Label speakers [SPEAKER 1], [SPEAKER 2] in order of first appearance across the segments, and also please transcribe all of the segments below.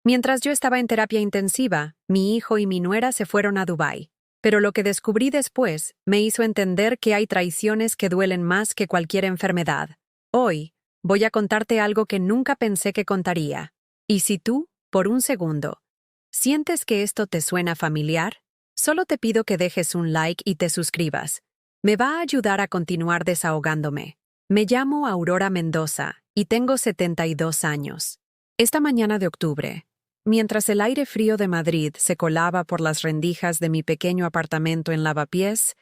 [SPEAKER 1] Mientras yo estaba en terapia intensiva, mi hijo y mi nuera se fueron a Dubái. Pero lo que descubrí después me hizo entender que hay traiciones que duelen más que cualquier enfermedad. Hoy, voy a contarte algo que nunca pensé que contaría. Y si tú, por un segundo, sientes que esto te suena familiar, solo te pido que dejes un like y te suscribas. Me va a ayudar a continuar desahogándome. Me llamo Aurora Mendoza y tengo 72 años. Esta mañana de octubre, mientras el aire frío de Madrid se colaba por las rendijas de mi pequeño apartamento en Lavapiés,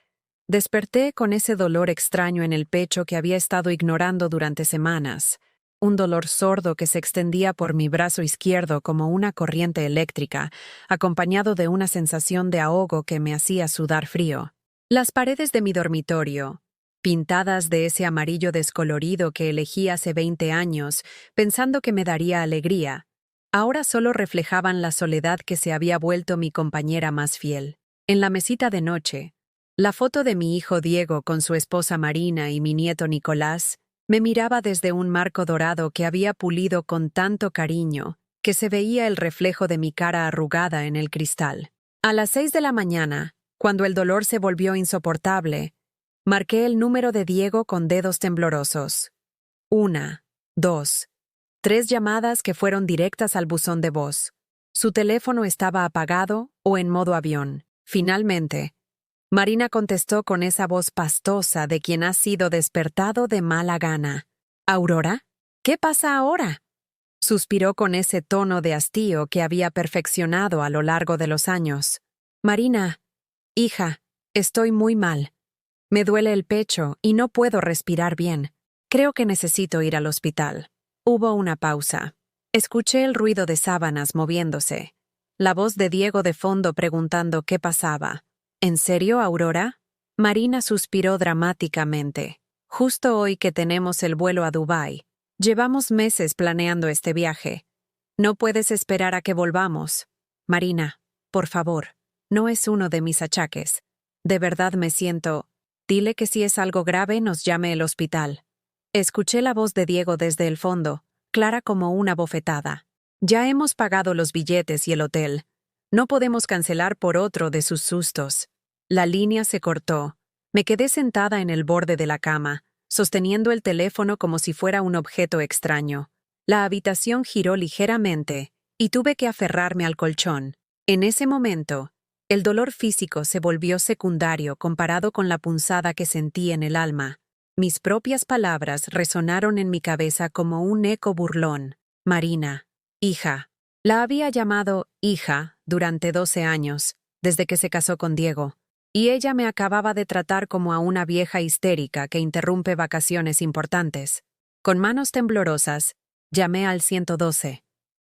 [SPEAKER 1] desperté con ese dolor extraño en el pecho que había estado ignorando durante semanas, un dolor sordo que se extendía por mi brazo izquierdo como una corriente eléctrica, acompañado de una sensación de ahogo que me hacía sudar frío. Las paredes de mi dormitorio, pintadas de ese amarillo descolorido que elegí hace 20 años, pensando que me daría alegría, ahora solo reflejaban la soledad que se había vuelto mi compañera más fiel. En la mesita de noche, la foto de mi hijo Diego con su esposa Marina y mi nieto Nicolás me miraba desde un marco dorado que había pulido con tanto cariño que se veía el reflejo de mi cara arrugada en el cristal. A las 6 de la mañana, cuando el dolor se volvió insoportable, marqué el número de Diego con dedos temblorosos. 1, 2, 3 llamadas que fueron directas al buzón de voz. Su teléfono estaba apagado o en modo avión. Finalmente, Marina contestó con esa voz pastosa de quien ha sido despertado de mala gana. «¿Aurora? ¿Qué pasa ahora?», suspiró con ese tono de hastío que había perfeccionado a lo largo de los años. «Marina, hija, estoy muy mal. Me duele el pecho y no puedo respirar bien. Creo que necesito ir al hospital». Hubo una pausa. Escuché el ruido de sábanas moviéndose. La voz de Diego de fondo preguntando qué pasaba. «¿En serio, Aurora?». Marina suspiró dramáticamente. «Justo hoy que tenemos el vuelo a Dubái. Llevamos meses planeando este viaje. No puedes esperar a que volvamos. Marina, por favor, no es uno de mis achaques. De verdad me siento... Dile que si es algo grave nos llame el hospital». Escuché la voz de Diego desde el fondo, clara como una bofetada. «Ya hemos pagado los billetes y el hotel. No podemos cancelar por otro de sus sustos». La línea se cortó. Me quedé sentada en el borde de la cama, sosteniendo el teléfono como si fuera un objeto extraño. La habitación giró ligeramente, y tuve que aferrarme al colchón. En ese momento, el dolor físico se volvió secundario comparado con la punzada que sentí en el alma. Mis propias palabras resonaron en mi cabeza como un eco burlón. «Marina, hija». La había llamado hija durante 12 años, desde que se casó con Diego, y ella me acababa de tratar como a una vieja histérica que interrumpe vacaciones importantes. Con manos temblorosas, llamé al 112.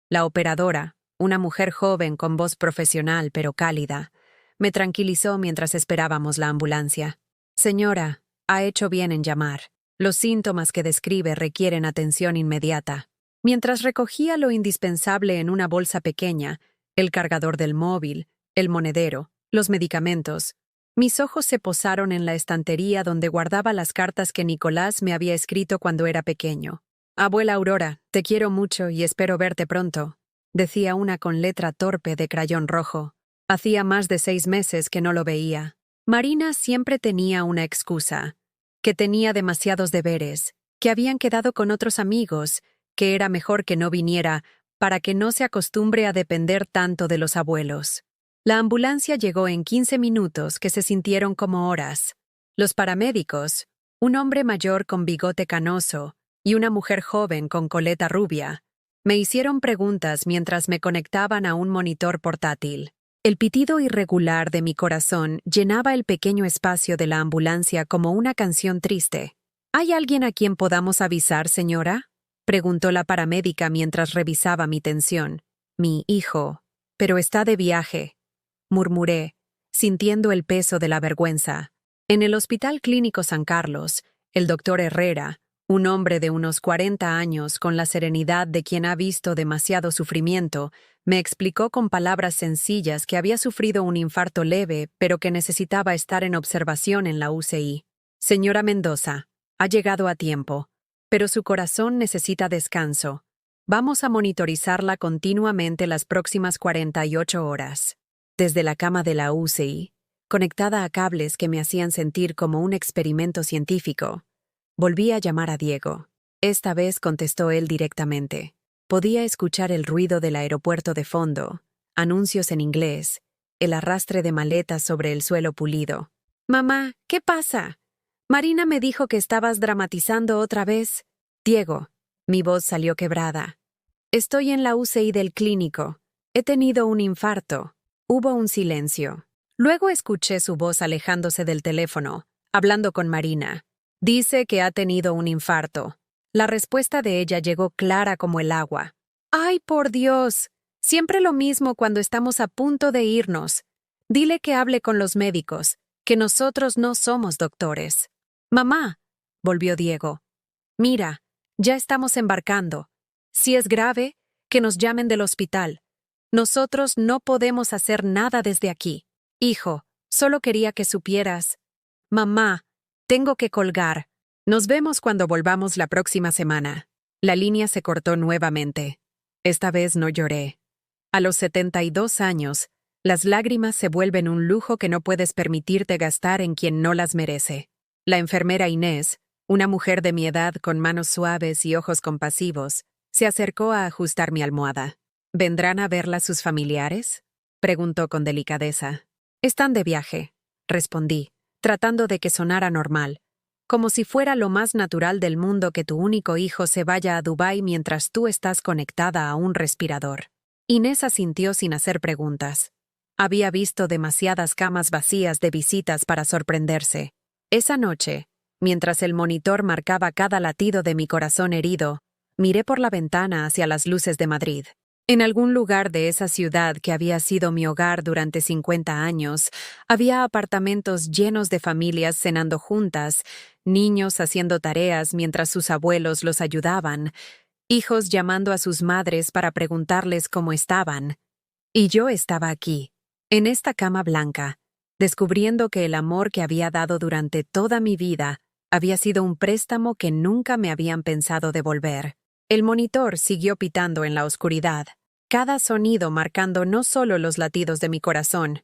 [SPEAKER 1] La operadora, una mujer joven con voz profesional pero cálida, me tranquilizó mientras esperábamos la ambulancia. «Señora, ha hecho bien en llamar. Los síntomas que describe requieren atención inmediata». Mientras recogía lo indispensable en una bolsa pequeña, el cargador del móvil, el monedero, los medicamentos, mis ojos se posaron en la estantería donde guardaba las cartas que Nicolás me había escrito cuando era pequeño. «Abuela Aurora, te quiero mucho y espero verte pronto», decía una con letra torpe de crayón rojo. Hacía más de 6 meses que no lo veía. Marina siempre tenía una excusa, que tenía demasiados deberes, que habían quedado con otros amigos, que era mejor que no viniera para que no se acostumbre a depender tanto de los abuelos. La ambulancia llegó en 15 minutos que se sintieron como horas. Los paramédicos, un hombre mayor con bigote canoso y una mujer joven con coleta rubia, me hicieron preguntas mientras me conectaban a un monitor portátil. El pitido irregular de mi corazón llenaba el pequeño espacio de la ambulancia como una canción triste. «¿Hay alguien a quien podamos avisar, señora?», preguntó la paramédica mientras revisaba mi tensión. «Mi hijo. Pero está de viaje», murmuré, sintiendo el peso de la vergüenza. En el Hospital Clínico San Carlos, el doctor Herrera, un hombre de unos 40 años con la serenidad de quien ha visto demasiado sufrimiento, me explicó con palabras sencillas que había sufrido un infarto leve, pero que necesitaba estar en observación en la UCI. «Señora Mendoza, ha llegado a tiempo, pero su corazón necesita descanso. Vamos a monitorizarla continuamente las próximas 48 horas. Desde la cama de la UCI, conectada a cables que me hacían sentir como un experimento científico, volví a llamar a Diego. Esta vez contestó él directamente. Podía escuchar el ruido del aeropuerto de fondo, anuncios en inglés, el arrastre de maletas sobre el suelo pulido. «Mamá, ¿qué pasa? Marina me dijo que estabas dramatizando otra vez». «Diego», mi voz salió quebrada. «Estoy en la UCI del clínico. He tenido un infarto». Hubo un silencio. Luego escuché su voz alejándose del teléfono, hablando con Marina. «Dice que ha tenido un infarto». La respuesta de ella llegó clara como el agua. «¡Ay, por Dios! Siempre lo mismo cuando estamos a punto de irnos. Dile que hable con los médicos, que nosotros no somos doctores». «Mamá», volvió Diego. «Mira, ya estamos embarcando. Si es grave, que nos llamen del hospital. Nosotros no podemos hacer nada desde aquí. Hijo, solo quería que supieras». «Mamá, tengo que colgar. Nos vemos cuando volvamos la próxima semana». La línea se cortó nuevamente. Esta vez no lloré. A los 72 años, las lágrimas se vuelven un lujo que no puedes permitirte gastar en quien no las merece. La enfermera Inés, una mujer de mi edad con manos suaves y ojos compasivos, se acercó a ajustar mi almohada. «¿Vendrán a verla sus familiares?», preguntó con delicadeza. «Están de viaje», respondí, tratando de que sonara normal, como si fuera lo más natural del mundo que tu único hijo se vaya a Dubái mientras tú estás conectada a un respirador. Inés asintió sin hacer preguntas. Había visto demasiadas camas vacías de visitas para sorprenderse. Esa noche, mientras el monitor marcaba cada latido de mi corazón herido, miré por la ventana hacia las luces de Madrid. En algún lugar de esa ciudad que había sido mi hogar durante 50 años, había apartamentos llenos de familias cenando juntas, niños haciendo tareas mientras sus abuelos los ayudaban, hijos llamando a sus madres para preguntarles cómo estaban. Y yo estaba aquí, en esta cama blanca, descubriendo que el amor que había dado durante toda mi vida había sido un préstamo que nunca me habían pensado devolver. El monitor siguió pitando en la oscuridad, cada sonido marcando no solo los latidos de mi corazón,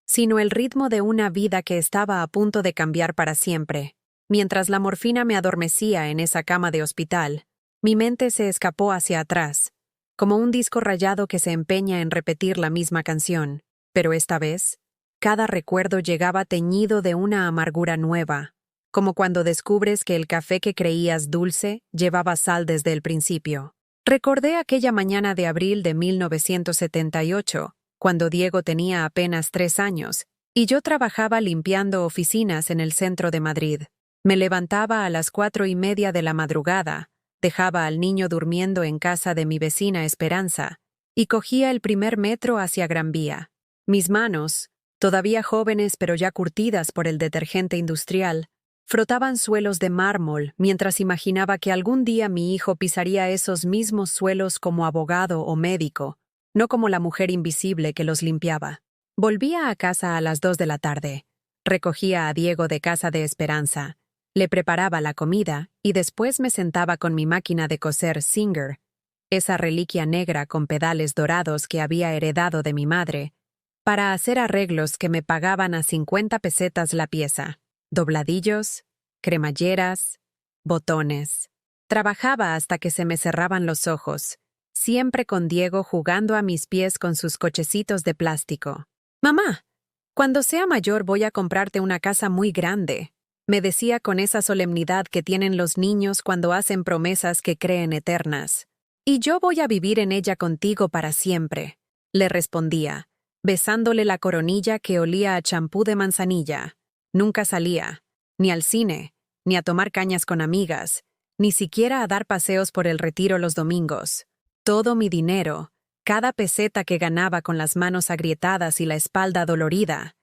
[SPEAKER 1] sino el ritmo de una vida que estaba a punto de cambiar para siempre. Mientras la morfina me adormecía en esa cama de hospital, mi mente se escapó hacia atrás, como un disco rayado que se empeña en repetir la misma canción. Pero esta vez, cada recuerdo llegaba teñido de una amargura nueva, como cuando descubres que el café que creías dulce llevaba sal desde el principio. Recordé aquella mañana de abril de 1978, cuando Diego tenía apenas 3 años, y yo trabajaba limpiando oficinas en el centro de Madrid. Me levantaba a las 4:30 de la madrugada, dejaba al niño durmiendo en casa de mi vecina Esperanza, y cogía el primer metro hacia Gran Vía. Mis manos, todavía jóvenes pero ya curtidas por el detergente industrial, frotaban suelos de mármol mientras imaginaba que algún día mi hijo pisaría esos mismos suelos como abogado o médico, no como la mujer invisible que los limpiaba. Volvía a casa a las 2 de la tarde. Recogía a Diego de casa de Esperanza, le preparaba la comida y después me sentaba con mi máquina de coser Singer, esa reliquia negra con pedales dorados que había heredado de mi madre, para hacer arreglos que me pagaban a 50 pesetas la pieza. Dobladillos, cremalleras, botones. Trabajaba hasta que se me cerraban los ojos, siempre con Diego jugando a mis pies con sus cochecitos de plástico. «Mamá, cuando sea mayor voy a comprarte una casa muy grande», me decía con esa solemnidad que tienen los niños cuando hacen promesas que creen eternas. «Y yo voy a vivir en ella contigo para siempre», le respondía, besándole la coronilla que olía a champú de manzanilla. Nunca salía, ni al cine, ni a tomar cañas con amigas, ni siquiera a dar paseos por el Retiro los domingos. Todo mi dinero, cada peseta que ganaba con las manos agrietadas y la espalda dolorida,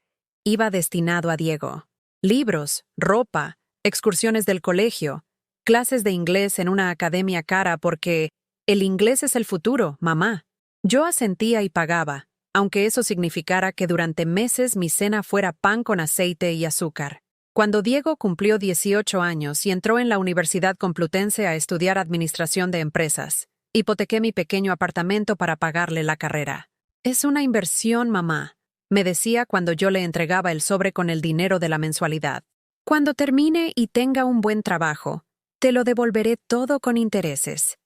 [SPEAKER 1] iba destinado a Diego. Libros, ropa, excursiones del colegio, clases de inglés en una academia cara porque el inglés es el futuro, mamá. Yo asentía y pagaba, aunque eso significara que durante meses mi cena fuera pan con aceite y azúcar. Cuando Diego cumplió 18 años y entró en la Universidad Complutense a estudiar Administración de Empresas, Hipotequé mi pequeño apartamento para pagarle la carrera. Es una inversión, mamá, me decía cuando yo le entregaba el sobre con el dinero de la mensualidad. Cuando termine y tenga un buen trabajo, te lo devolveré todo con intereses.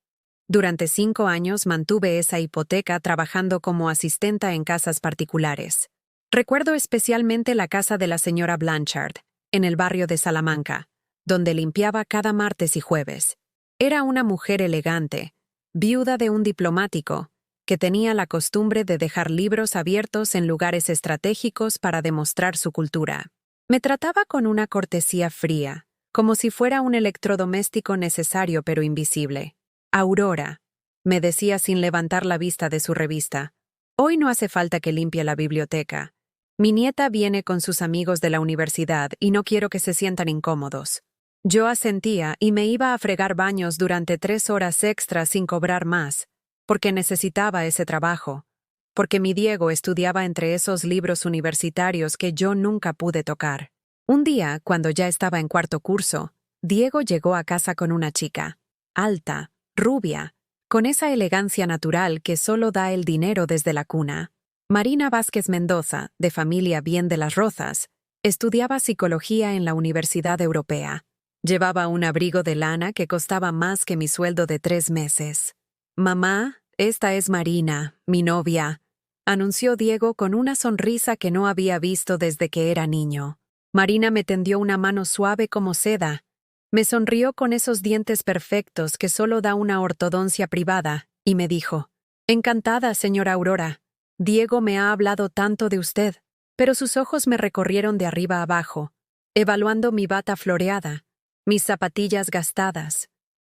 [SPEAKER 1] Durante 5 años mantuve esa hipoteca trabajando como asistenta en casas particulares. Recuerdo especialmente la casa de la señora Blanchard, en el barrio de Salamanca, donde limpiaba cada martes y jueves. Era una mujer elegante, viuda de un diplomático, que tenía la costumbre de dejar libros abiertos en lugares estratégicos para demostrar su cultura. Me trataba con una cortesía fría, como si fuera un electrodoméstico necesario pero invisible. Aurora, me decía sin levantar la vista de su revista, hoy no hace falta que limpie la biblioteca. Mi nieta viene con sus amigos de la universidad y no quiero que se sientan incómodos. Yo asentía y me iba a fregar baños durante 3 horas extras sin cobrar más, porque necesitaba ese trabajo, porque mi Diego estudiaba entre esos libros universitarios que yo nunca pude tocar. Un día, cuando ya estaba en 4º curso, Diego llegó a casa con una chica, alta, rubia, con esa elegancia natural que solo da el dinero desde la cuna. Marina Vázquez Mendoza, de familia bien de las Rozas, estudiaba psicología en la Universidad Europea. Llevaba un abrigo de lana que costaba más que mi sueldo de 3 meses. «Mamá, esta es Marina, mi novia», anunció Diego con una sonrisa que no había visto desde que era niño. Marina me tendió una mano suave como seda. Me sonrió con esos dientes perfectos que solo da una ortodoncia privada, y me dijo, «Encantada, señora Aurora. Diego me ha hablado tanto de usted», pero sus ojos me recorrieron de arriba a abajo, evaluando mi bata floreada, mis zapatillas gastadas,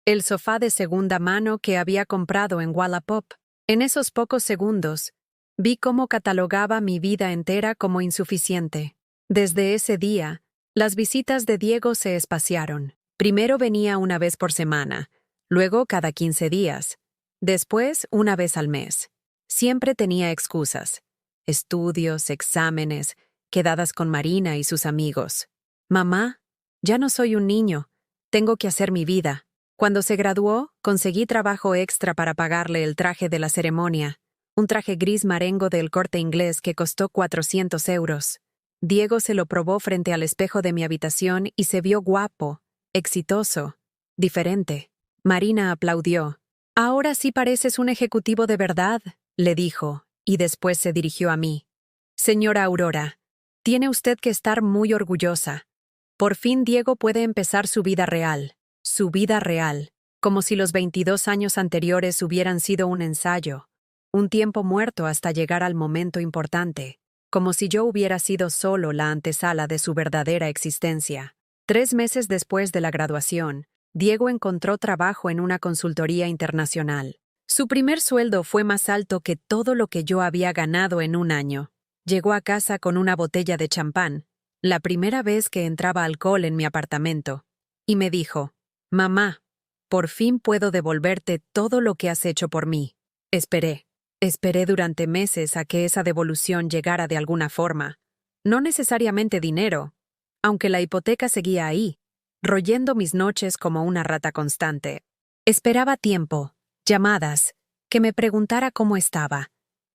[SPEAKER 1] el sofá de segunda mano que había comprado en Wallapop. En esos pocos segundos, vi cómo catalogaba mi vida entera como insuficiente. Desde ese día, las visitas de Diego se espaciaron. Primero venía una vez por semana, luego cada 15 días, después una vez al mes. Siempre tenía excusas: estudios, exámenes, quedadas con Marina y sus amigos. «Mamá, ya no soy un niño, tengo que hacer mi vida». Cuando se graduó, conseguí trabajo extra para pagarle el traje de la ceremonia, un traje gris marengo del Corte Inglés que costó 400 euros. Diego se lo probó frente al espejo de mi habitación y se vio guapo, exitoso, diferente. Marina aplaudió. «Ahora sí pareces un ejecutivo de verdad», le dijo, y después se dirigió a mí. «Señora Aurora, tiene usted que estar muy orgullosa. Por fin Diego puede empezar su vida real, como si los 22 años anteriores hubieran sido un ensayo, un tiempo muerto hasta llegar al momento importante, como si yo hubiera sido solo la antesala de su verdadera existencia». 3 meses después de la graduación, Diego encontró trabajo en una consultoría internacional. Su primer sueldo fue más alto que todo lo que yo había ganado en un año. Llegó a casa con una botella de champán, la primera vez que entraba alcohol en mi apartamento, y me dijo, «Mamá, por fin puedo devolverte todo lo que has hecho por mí». Esperé durante meses a que esa devolución llegara de alguna forma. No necesariamente dinero, aunque la hipoteca seguía ahí, royendo mis noches como una rata constante. Esperaba tiempo, llamadas, que me preguntara cómo estaba,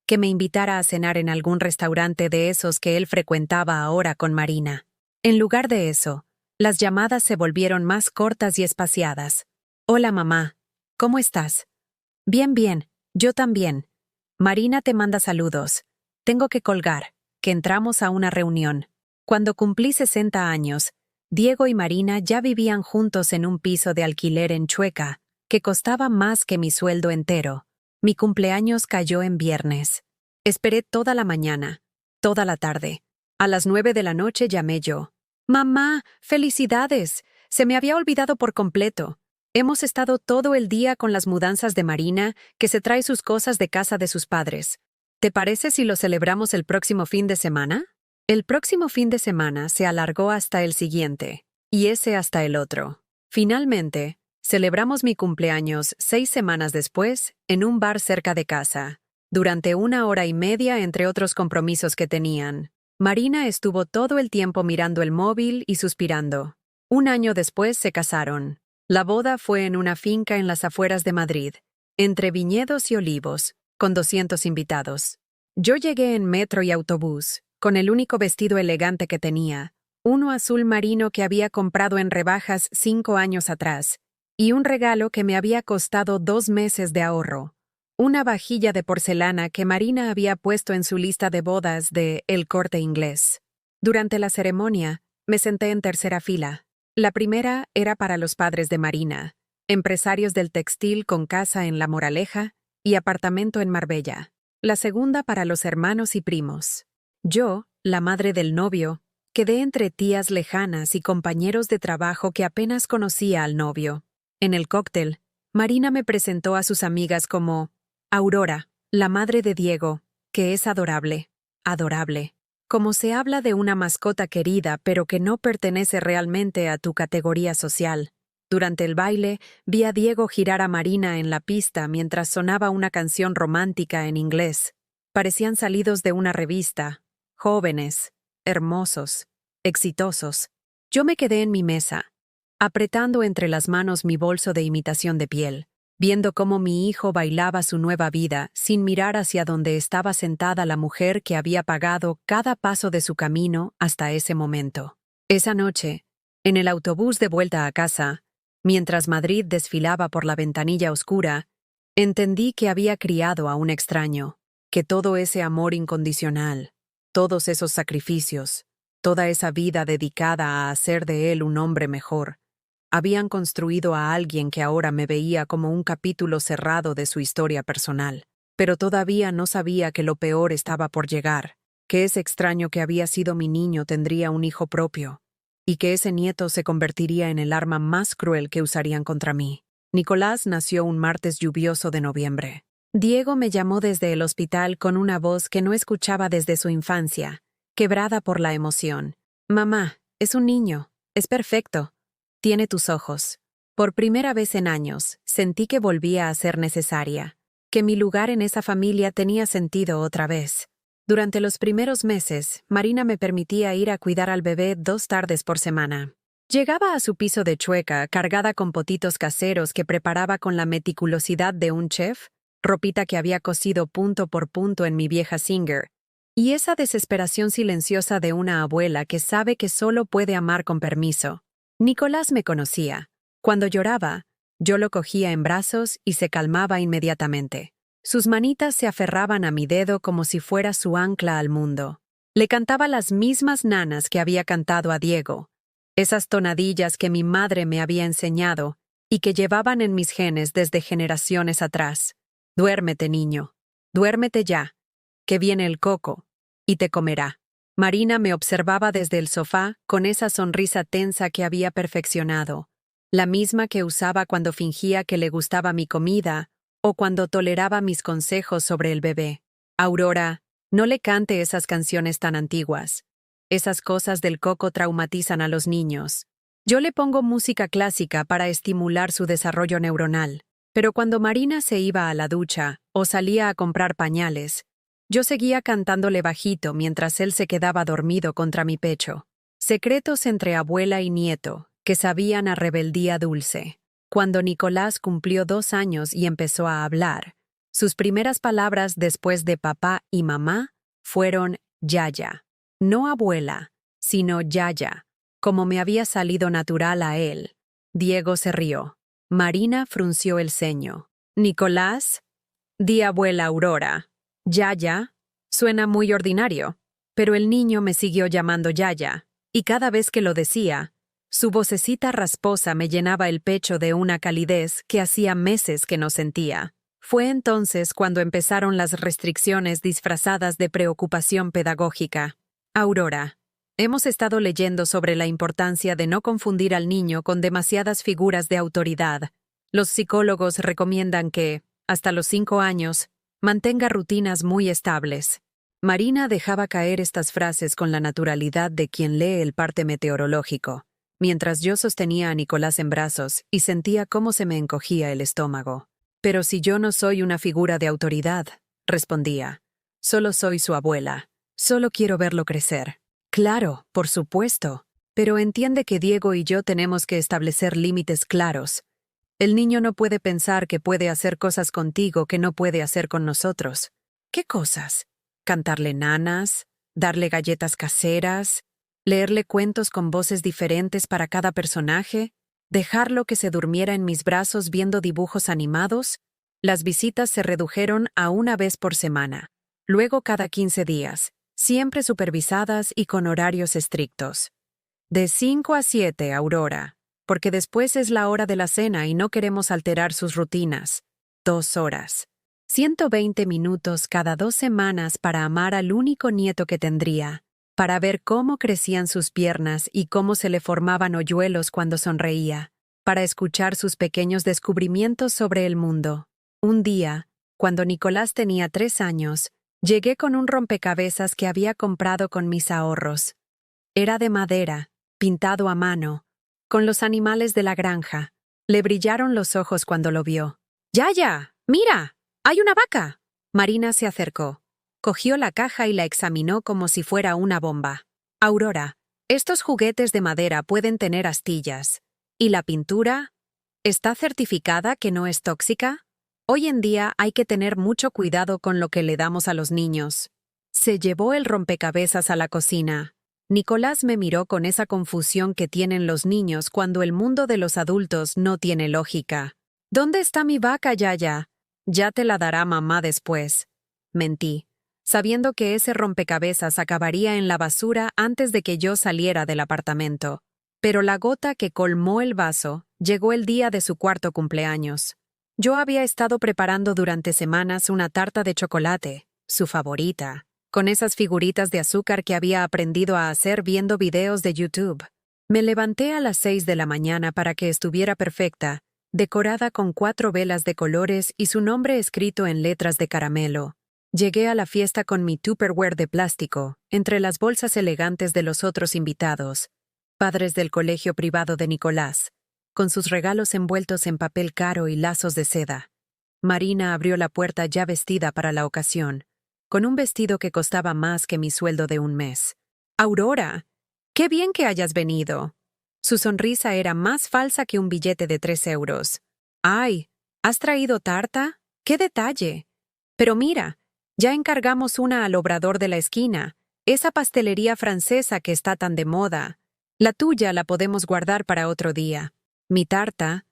[SPEAKER 1] que me invitara a cenar en algún restaurante de esos que él frecuentaba ahora con Marina. En lugar de eso, las llamadas se volvieron más cortas y espaciadas. «Hola, mamá. ¿Cómo estás?» «Bien, bien. Yo también. Marina te manda saludos. Tengo que colgar, que entramos a una reunión». Cuando cumplí 60 años, Diego y Marina ya vivían juntos en un piso de alquiler en Chueca, que costaba más que mi sueldo entero. Mi cumpleaños cayó en viernes. Esperé toda la mañana, toda la tarde. A las 9 de la noche llamé yo. «Mamá, felicidades. Se me había olvidado por completo. Hemos estado todo el día con las mudanzas de Marina, que se trae sus cosas de casa de sus padres. ¿Te parece si lo celebramos el próximo fin de semana?» El próximo fin de semana se alargó hasta el siguiente, y ese hasta el otro. Finalmente, celebramos mi cumpleaños 6 semanas después en un bar cerca de casa, durante 1 hora y media entre otros compromisos que tenían. Marina estuvo todo el tiempo mirando el móvil y suspirando. 1 año después se casaron. La boda fue en una finca en las afueras de Madrid, entre viñedos y olivos, con 200 invitados. Yo llegué en metro y autobús, con el único vestido elegante que tenía, uno azul marino que había comprado en rebajas 5 años atrás, y un regalo que me había costado 2 meses de ahorro. Una vajilla de porcelana que Marina había puesto en su lista de bodas de El Corte Inglés. Durante la ceremonia, me senté en tercera fila. La primera era para los padres de Marina, empresarios del textil con casa en La Moraleja y apartamento en Marbella. La segunda para los hermanos y primos. Yo, la madre del novio, quedé entre tías lejanas y compañeros de trabajo que apenas conocía al novio. En el cóctel, Marina me presentó a sus amigas como Aurora, la madre de Diego, que es adorable. Adorable. Como se habla de una mascota querida pero que no pertenece realmente a tu categoría social. Durante el baile, vi a Diego girar a Marina en la pista mientras sonaba una canción romántica en inglés. Parecían salidos de una revista. Jóvenes, hermosos, exitosos. Yo me quedé en mi mesa, apretando entre las manos mi bolso de imitación de piel, viendo cómo mi hijo bailaba su nueva vida sin mirar hacia donde estaba sentada la mujer que había pagado cada paso de su camino hasta ese momento. Esa noche, en el autobús de vuelta a casa, mientras Madrid desfilaba por la ventanilla oscura, entendí que había criado a un extraño, que todo ese amor incondicional, todos esos sacrificios, toda esa vida dedicada a hacer de él un hombre mejor, habían construido a alguien que ahora me veía como un capítulo cerrado de su historia personal. Pero todavía no sabía que lo peor estaba por llegar, que ese extraño que había sido mi niño tendría un hijo propio, y que ese nieto se convertiría en el arma más cruel que usarían contra mí. Nicolás nació un martes lluvioso de noviembre. Diego me llamó desde el hospital con una voz que no escuchaba desde su infancia, quebrada por la emoción. «Mamá, es un niño, es perfecto. Tiene tus ojos». Por primera vez en años, sentí que volvía a ser necesaria, que mi lugar en esa familia tenía sentido otra vez. Durante los primeros meses, Marina me permitía ir a cuidar al bebé 2 tardes por semana. Llegaba a su piso de Chueca, cargada con potitos caseros que preparaba con la meticulosidad de un chef, ropita que había cosido punto por punto en mi vieja Singer, y esa desesperación silenciosa de una abuela que sabe que solo puede amar con permiso. Nicolás me conocía. Cuando lloraba, yo lo cogía en brazos y se calmaba inmediatamente. Sus manitas se aferraban a mi dedo como si fuera su ancla al mundo. Le cantaba las mismas nanas que había cantado a Diego, esas tonadillas que mi madre me había enseñado y que llevaban en mis genes desde generaciones atrás. Duérmete, niño. Duérmete ya, que viene el coco y te comerá. Marina me observaba desde el sofá con esa sonrisa tensa que había perfeccionado, la misma que usaba cuando fingía que le gustaba mi comida o cuando toleraba mis consejos sobre el bebé. Aurora, no le cante esas canciones tan antiguas. Esas cosas del coco traumatizan a los niños. Yo le pongo música clásica para estimular su desarrollo neuronal, pero cuando Marina se iba a la ducha o salía a comprar pañales, yo seguía cantándole bajito mientras él se quedaba dormido contra mi pecho. Secretos entre abuela y nieto, que sabían a rebeldía dulce. Cuando Nicolás cumplió 2 años y empezó a hablar, sus primeras palabras después de papá y mamá fueron yaya. No abuela, sino yaya, como me había salido natural a él. Diego se rió. Marina frunció el ceño. «Nicolás, di abuela Aurora. Yaya, suena muy ordinario». Pero el niño me siguió llamando yaya, y cada vez que lo decía, su vocecita rasposa me llenaba el pecho de una calidez que hacía meses que no sentía. Fue entonces cuando empezaron las restricciones disfrazadas de preocupación pedagógica. «Aurora, hemos estado leyendo sobre la importancia de no confundir al niño con demasiadas figuras de autoridad. Los psicólogos recomiendan que, hasta los 5 años, mantenga rutinas muy estables». Marina dejaba caer estas frases con la naturalidad de quien lee el parte meteorológico, mientras yo sostenía a Nicolás en brazos y sentía cómo se me encogía el estómago. «Pero si yo no soy una figura de autoridad», respondía. «Solo soy su abuela. Solo quiero verlo crecer». «Claro, por supuesto. Pero entiende que Diego y yo tenemos que establecer límites claros. El niño no puede pensar que puede hacer cosas contigo que no puede hacer con nosotros. ¿Qué cosas? Cantarle nanas, darle galletas caseras, leerle cuentos con voces diferentes para cada personaje, dejarlo que se durmiera en mis brazos viendo dibujos animados. Las visitas se redujeron a una vez por semana, luego cada 15 días, siempre supervisadas y con horarios estrictos. De 5 a 7, Aurora, porque después es la hora de la cena y no queremos alterar sus rutinas. 2 horas. 120 minutos cada 2 semanas para amar al único nieto que tendría, para ver cómo crecían sus piernas y cómo se le formaban hoyuelos cuando sonreía, para escuchar sus pequeños descubrimientos sobre el mundo. Un día, cuando Nicolás tenía 3 años, llegué con un rompecabezas que había comprado con mis ahorros. Era de madera, pintado a mano, con los animales de la granja. Le brillaron los ojos cuando lo vio. ¡Yaya! ¡Mira! ¡Hay una vaca! Marina se acercó. Cogió la caja y la examinó como si fuera una bomba. Aurora, estos juguetes de madera pueden tener astillas. ¿Y la pintura? ¿Está certificada que no es tóxica? Hoy en día hay que tener mucho cuidado con lo que le damos a los niños. Se llevó el rompecabezas a la cocina. Nicolás me miró con esa confusión que tienen los niños cuando el mundo de los adultos no tiene lógica. ¿Dónde está mi vaca, Yaya? Ya te la dará mamá después. Mentí, sabiendo que ese rompecabezas acabaría en la basura antes de que yo saliera del apartamento. Pero la gota que colmó el vaso llegó el día de su 4º cumpleaños. Yo había estado preparando durante semanas una tarta de chocolate, su favorita, con esas figuritas de azúcar que había aprendido a hacer viendo videos de YouTube. Me levanté a las 6 de la mañana para que estuviera perfecta, decorada con 4 velas de colores y su nombre escrito en letras de caramelo. Llegué a la fiesta con mi Tupperware de plástico, entre las bolsas elegantes de los otros invitados, padres del colegio privado de Nicolás, con sus regalos envueltos en papel caro y lazos de seda. Marina abrió la puerta ya vestida para la ocasión, con un vestido que costaba más que mi sueldo de un mes. «Aurora, qué bien que hayas venido». Su sonrisa era más falsa que un billete de 3 euros. «Ay, ¿has traído tarta? ¡Qué detalle! Pero mira, ya encargamos una al obrador de la esquina, esa pastelería francesa que está tan de moda. La tuya la podemos guardar para otro día». Mi tarta,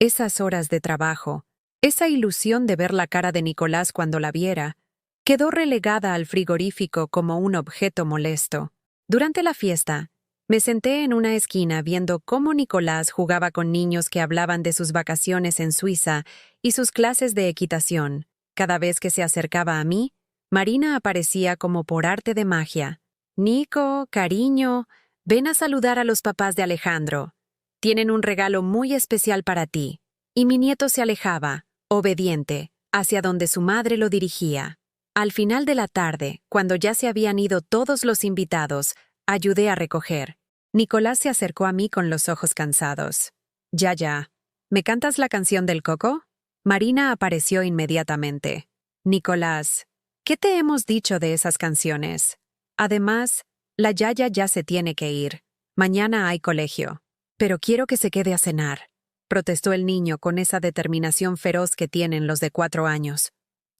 [SPEAKER 1] esas horas de trabajo, esa ilusión de ver la cara de Nicolás cuando la viera, quedó relegada al frigorífico como un objeto molesto. Durante la fiesta, me senté en una esquina viendo cómo Nicolás jugaba con niños que hablaban de sus vacaciones en Suiza y sus clases de equitación. Cada vez que se acercaba a mí, Marina aparecía como por arte de magia. «Nico, cariño, ven a saludar a los papás de Alejandro. Tienen un regalo muy especial para ti». Y mi nieto se alejaba, obediente, hacia donde su madre lo dirigía. Al final de la tarde, cuando ya se habían ido todos los invitados, ayudé a recoger. Nicolás se acercó a mí con los ojos cansados. «Ya, ¿me cantas la canción del coco?» Marina apareció inmediatamente. «Nicolás, ¿qué te hemos dicho de esas canciones? Además, la Yaya ya se tiene que ir. Mañana hay colegio». «Pero quiero que se quede a cenar», protestó el niño con esa determinación feroz que tienen los de 4 años.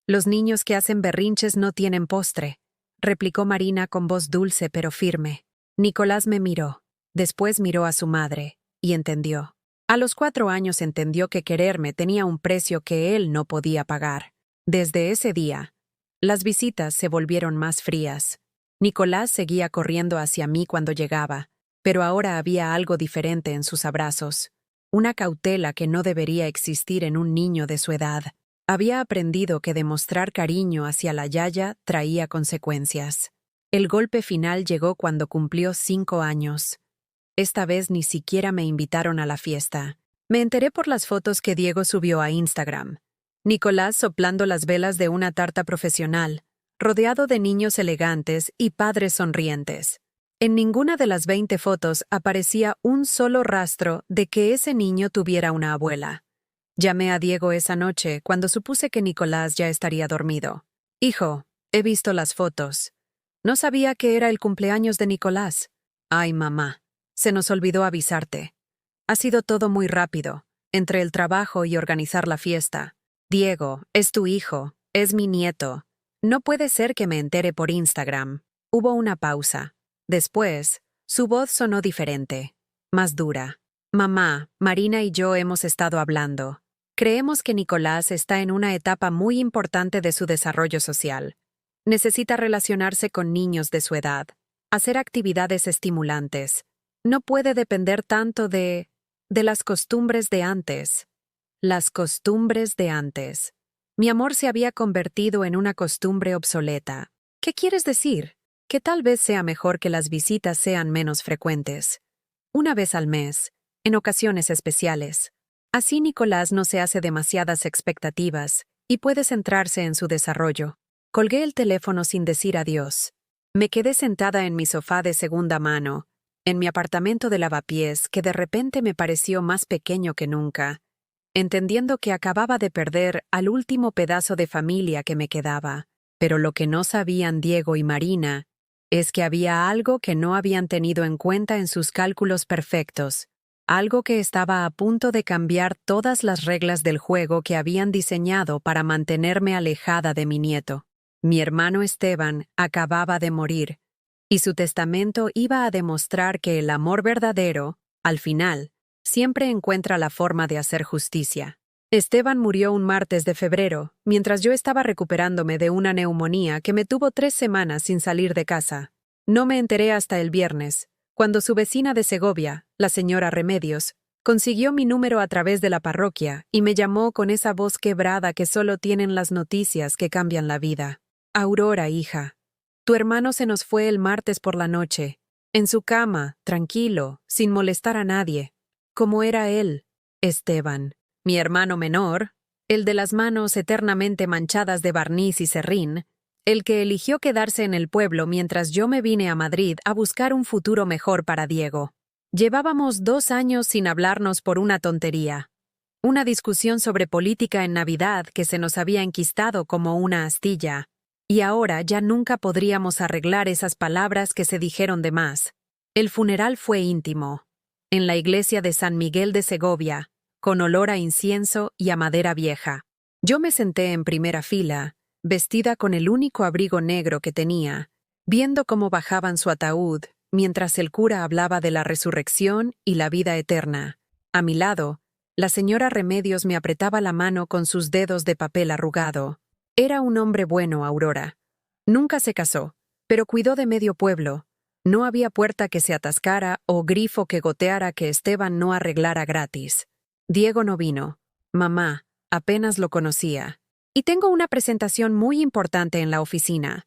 [SPEAKER 1] «Los niños que hacen berrinches no tienen postre», replicó Marina con voz dulce pero firme. Nicolás me miró, después miró a su madre, y entendió. A los 4 años entendió que quererme tenía un precio que él no podía pagar. Desde ese día, las visitas se volvieron más frías. Nicolás seguía corriendo hacia mí cuando llegaba, pero ahora había algo diferente en sus abrazos. Una cautela que no debería existir en un niño de su edad. Había aprendido que demostrar cariño hacia la Yaya traía consecuencias. El golpe final llegó cuando cumplió 5 años. Esta vez ni siquiera me invitaron a la fiesta. Me enteré por las fotos que Diego subió a Instagram. Nicolás soplando las velas de una tarta profesional, rodeado de niños elegantes y padres sonrientes. En ninguna de las 20 fotos aparecía un solo rastro de que ese niño tuviera una abuela. Llamé a Diego esa noche cuando supuse que Nicolás ya estaría dormido. «Hijo, he visto las fotos. No sabía que era el cumpleaños de Nicolás. Ay, mamá, se nos olvidó avisarte. Ha sido todo muy rápido. entre el trabajo y organizar la fiesta. Diego, es tu hijo, es mi nieto. No puede ser que me entere por Instagram. Hubo una pausa. Después, su voz sonó diferente, más dura. Mamá, Marina y yo hemos estado hablando. Creemos que Nicolás está en una etapa muy importante de su desarrollo social. Necesita relacionarse con niños de su edad, hacer actividades estimulantes. No puede depender tanto de las costumbres de antes. Las costumbres de antes. Mi amor se había convertido en una costumbre obsoleta. ¿Qué quieres decir? Que tal vez sea mejor que las visitas sean menos frecuentes. Una vez al mes, en ocasiones especiales. Así Nicolás no se hace demasiadas expectativas y puede centrarse en su desarrollo. Colgué el teléfono sin decir adiós. Me quedé sentada en mi sofá de segunda mano, en mi apartamento de lavapiés que de repente me pareció más pequeño que nunca, entendiendo que acababa de perder al último pedazo de familia que me quedaba. Pero lo que no sabían Diego y Marina es que había algo que no habían tenido en cuenta en sus cálculos perfectos, algo que estaba a punto de cambiar todas las reglas del juego que habían diseñado para mantenerme alejada de mi nieto. Mi hermano Esteban acababa de morir, y su testamento iba a demostrar que el amor verdadero, al final, siempre encuentra la forma de hacer justicia. Esteban murió un martes de febrero, mientras yo estaba recuperándome de una neumonía que me tuvo 3 semanas sin salir de casa. No me enteré hasta el viernes, cuando su vecina de Segovia, la señora Remedios, consiguió mi número a través de la parroquia y me llamó con esa voz quebrada que solo tienen las noticias que cambian la vida. Aurora, hija, tu hermano se nos fue el martes por la noche, en su cama, tranquilo, sin molestar a nadie, como era él, Esteban. Mi hermano menor, el de las manos eternamente manchadas de barniz y serrín, el que eligió quedarse en el pueblo mientras yo me vine a Madrid a buscar un futuro mejor para Diego. Llevábamos 2 años sin hablarnos por una tontería. Una discusión sobre política en Navidad que se nos había enquistado como una astilla. Y ahora ya nunca podríamos arreglar esas palabras que se dijeron de más. El funeral fue íntimo, en la iglesia de San Miguel de Segovia, con olor a incienso y a madera vieja. Yo me senté en primera fila, vestida con el único abrigo negro que tenía, viendo cómo bajaban su ataúd, mientras el cura hablaba de la resurrección y la vida eterna. A mi lado, la señora Remedios me apretaba la mano con sus dedos de papel arrugado. Era un hombre bueno, Aurora. Nunca se casó, pero cuidó de medio pueblo. No había puerta que se atascara o grifo que goteara que Esteban no arreglara gratis. Diego no vino. Mamá, apenas lo conocía. Y tengo una presentación muy importante en la oficina.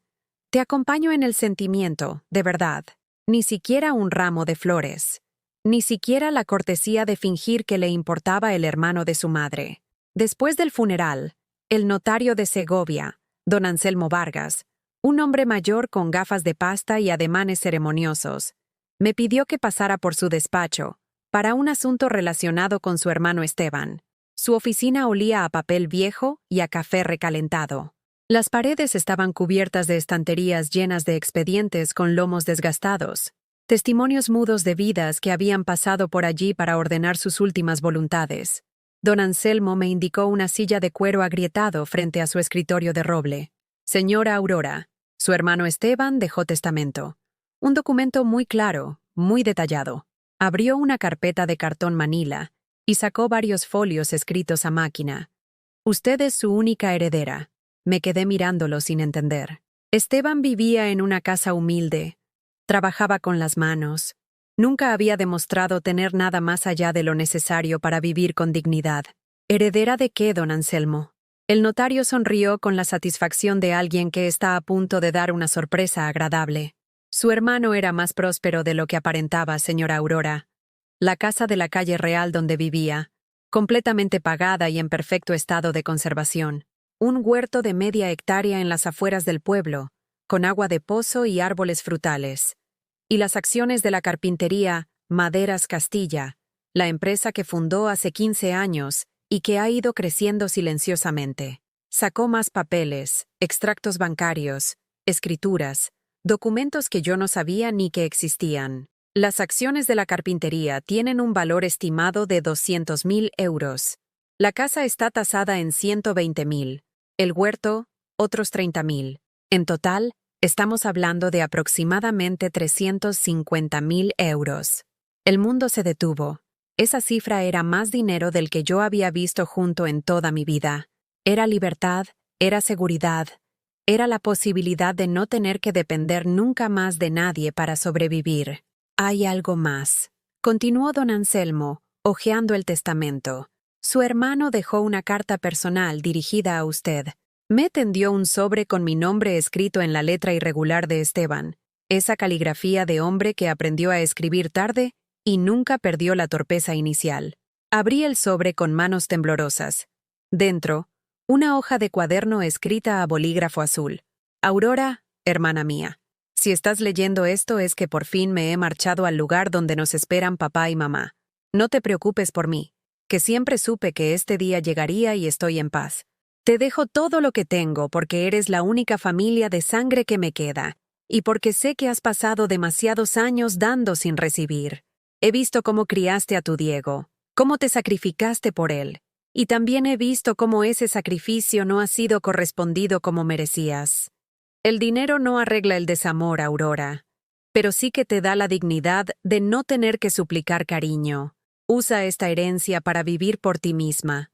[SPEAKER 1] Te acompaño en el sentimiento, de verdad. Ni siquiera un ramo de flores. Ni siquiera la cortesía de fingir que le importaba el hermano de su madre. Después del funeral, el notario de Segovia, don Anselmo Vargas, un hombre mayor con gafas de pasta y ademanes ceremoniosos, me pidió que pasara por su despacho, para un asunto relacionado con su hermano Esteban. Su oficina olía a papel viejo y a café recalentado. Las paredes estaban cubiertas de estanterías llenas de expedientes con lomos desgastados, testimonios mudos de vidas que habían pasado por allí para ordenar sus últimas voluntades. Don Anselmo me indicó una silla de cuero agrietado frente a su escritorio de roble. Señora Aurora, su hermano Esteban dejó testamento. Un documento muy claro, muy detallado. Abrió una carpeta de cartón manila y sacó varios folios escritos a máquina. Usted es su única heredera. Me quedé mirándolo sin entender. Esteban vivía en una casa humilde. Trabajaba con las manos. Nunca había demostrado tener nada más allá de lo necesario para vivir con dignidad. ¿Heredera de qué, don Anselmo? El notario sonrió con la satisfacción de alguien que está a punto de dar una sorpresa agradable. Su hermano era más próspero de lo que aparentaba, señora Aurora. La casa de la calle Real donde vivía, completamente pagada y en perfecto estado de conservación. Un huerto de media hectárea en las afueras del pueblo, con agua de pozo y árboles frutales. Y las acciones de la carpintería Maderas Castilla, la empresa que fundó hace 15 años y que ha ido creciendo silenciosamente. Sacó más papeles, extractos bancarios, escrituras, documentos que yo no sabía ni que existían. Las acciones de la carpintería tienen un valor estimado de 200.000 euros. La casa está tasada en 120.000. El huerto, otros 30.000. En total, estamos hablando de aproximadamente 350.000 euros. El mundo se detuvo. Esa cifra era más dinero del que yo había visto junto en toda mi vida. Era libertad, era seguridad, era la posibilidad de no tener que depender nunca más de nadie para sobrevivir. Hay algo más. Continuó don Anselmo, hojeando el testamento. Su hermano dejó una carta personal dirigida a usted. Me tendió un sobre con mi nombre escrito en la letra irregular de Esteban, esa caligrafía de hombre que aprendió a escribir tarde y nunca perdió la torpeza inicial. Abrí el sobre con manos temblorosas. Dentro, una hoja de cuaderno escrita a bolígrafo azul. Aurora, hermana mía. Si estás leyendo esto es que por fin me he marchado al lugar donde nos esperan papá y mamá. No te preocupes por mí, que siempre supe que este día llegaría y estoy en paz. Te dejo todo lo que tengo porque eres la única familia de sangre que me queda, y porque sé que has pasado demasiados años dando sin recibir. He visto cómo criaste a tu Diego, cómo te sacrificaste por él, y también he visto cómo ese sacrificio no ha sido correspondido como merecías. El dinero no arregla el desamor, Aurora, pero sí que te da la dignidad de no tener que suplicar cariño. Usa esta herencia para vivir por ti misma,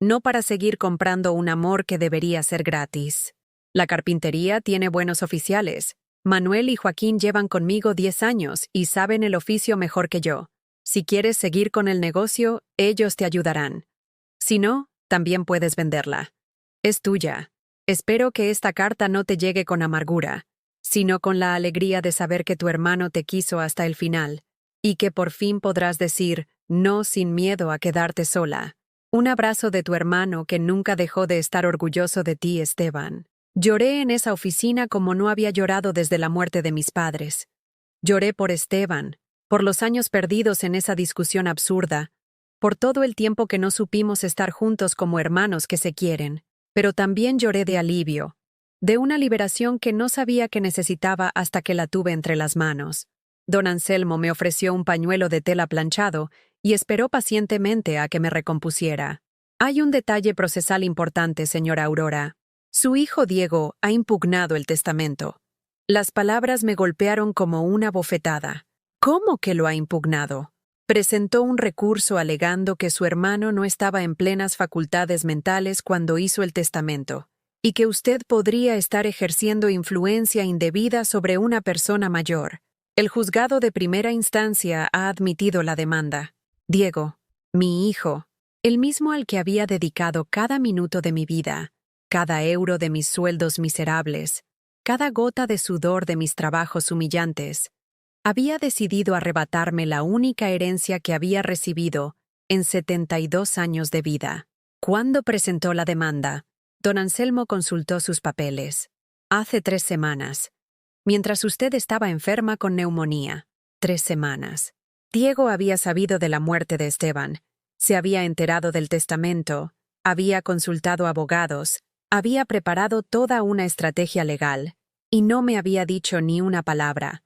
[SPEAKER 1] no para seguir comprando un amor que debería ser gratis. La carpintería tiene buenos oficiales. Manuel y Joaquín llevan conmigo 10 años y saben el oficio mejor que yo. Si quieres seguir con el negocio, ellos te ayudarán. Si no, también puedes venderla. Es tuya. Espero que esta carta no te llegue con amargura, sino con la alegría de saber que tu hermano te quiso hasta el final, y que por fin podrás decir no sin miedo a quedarte sola. Un abrazo de tu hermano que nunca dejó de estar orgulloso de ti, Esteban. Lloré en esa oficina como no había llorado desde la muerte de mis padres. Lloré por Esteban, por los años perdidos en esa discusión absurda, por todo el tiempo que no supimos estar juntos como hermanos que se quieren. Pero también lloré de alivio, de una liberación que no sabía que necesitaba hasta que la tuve entre las manos. Don Anselmo me ofreció un pañuelo de tela planchado y esperó pacientemente a que me recompusiera. Hay un detalle procesal importante, señora Aurora. Su hijo Diego ha impugnado el testamento. Las palabras me golpearon como una bofetada. ¿Cómo que lo ha impugnado? Presentó un recurso alegando que su hermano no estaba en plenas facultades mentales cuando hizo el testamento, y que usted podría estar ejerciendo influencia indebida sobre una persona mayor. El juzgado de primera instancia ha admitido la demanda. Diego, mi hijo, el mismo al que había dedicado cada minuto de mi vida, cada euro de mis sueldos miserables, cada gota de sudor de mis trabajos humillantes, había decidido arrebatarme la única herencia que había recibido en 72 años de vida. Cuando presentó la demanda, don Anselmo consultó sus papeles. Hace 3 semanas, mientras usted estaba enferma con neumonía. 3 semanas. Diego había sabido de la muerte de Esteban, se había enterado del testamento, había consultado abogados, había preparado toda una estrategia legal, y no me había dicho ni una palabra.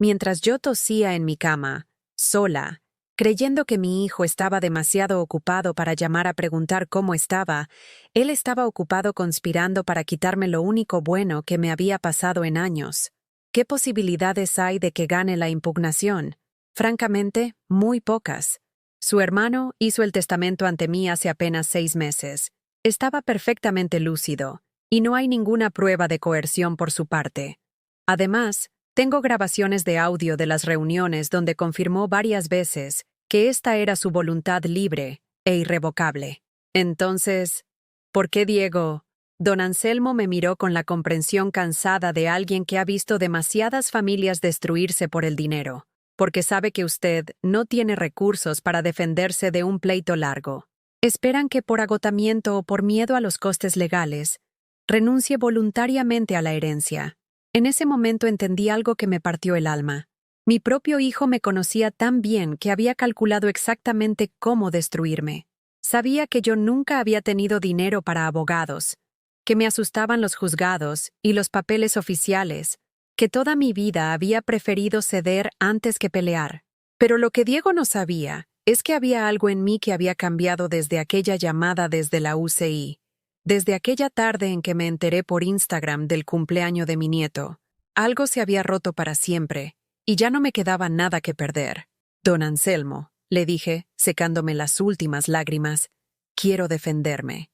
[SPEAKER 1] Mientras yo tosía en mi cama, sola, creyendo que mi hijo estaba demasiado ocupado para llamar a preguntar cómo estaba, él estaba ocupado conspirando para quitarme lo único bueno que me había pasado en años. ¿Qué posibilidades hay de que gane la impugnación? Francamente, muy pocas. Su hermano hizo el testamento ante mí hace apenas 6 meses. Estaba perfectamente lúcido, y no hay ninguna prueba de coerción por su parte. Además, tengo grabaciones de audio de las reuniones donde confirmó varias veces que esta era su voluntad libre e irrevocable. Entonces, ¿por qué Diego? Don Anselmo me miró con la comprensión cansada de alguien que ha visto demasiadas familias destruirse por el dinero, porque sabe que usted no tiene recursos para defenderse de un pleito largo. Esperan que por agotamiento o por miedo a los costes legales, renuncie voluntariamente a la herencia. En ese momento entendí algo que me partió el alma. Mi propio hijo me conocía tan bien que había calculado exactamente cómo destruirme. Sabía que yo nunca había tenido dinero para abogados, que me asustaban los juzgados y los papeles oficiales, que toda mi vida había preferido ceder antes que pelear. Pero lo que Diego no sabía es que había algo en mí que había cambiado desde aquella llamada desde la UCI, desde aquella tarde en que me enteré por Instagram del cumpleaños de mi nieto. Algo se había roto para siempre, y ya no me quedaba nada que perder. Don Anselmo, le dije, secándome las últimas lágrimas, quiero defenderme.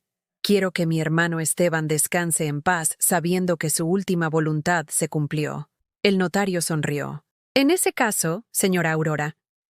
[SPEAKER 1] Quiero que mi hermano Esteban descanse en paz sabiendo que su última voluntad se cumplió. El notario sonrió. En ese caso, señora Aurora,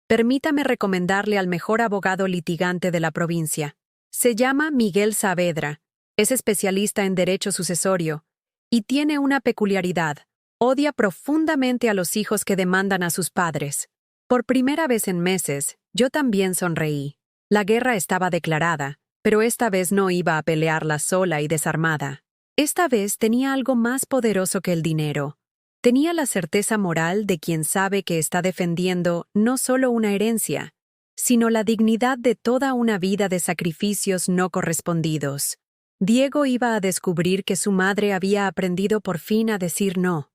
[SPEAKER 1] permítame recomendarle al mejor abogado litigante de la provincia. Se llama Miguel Saavedra, es especialista en derecho sucesorio, y tiene una peculiaridad: odia profundamente a los hijos que demandan a sus padres. Por primera vez en meses, yo también sonreí. La guerra estaba declarada, pero esta vez no iba a pelearla sola y desarmada. Esta vez tenía algo más poderoso que el dinero. Tenía la certeza moral de quien sabe que está defendiendo no solo una herencia, sino la dignidad de toda una vida de sacrificios no correspondidos. Diego iba a descubrir que su madre había aprendido por fin a decir no,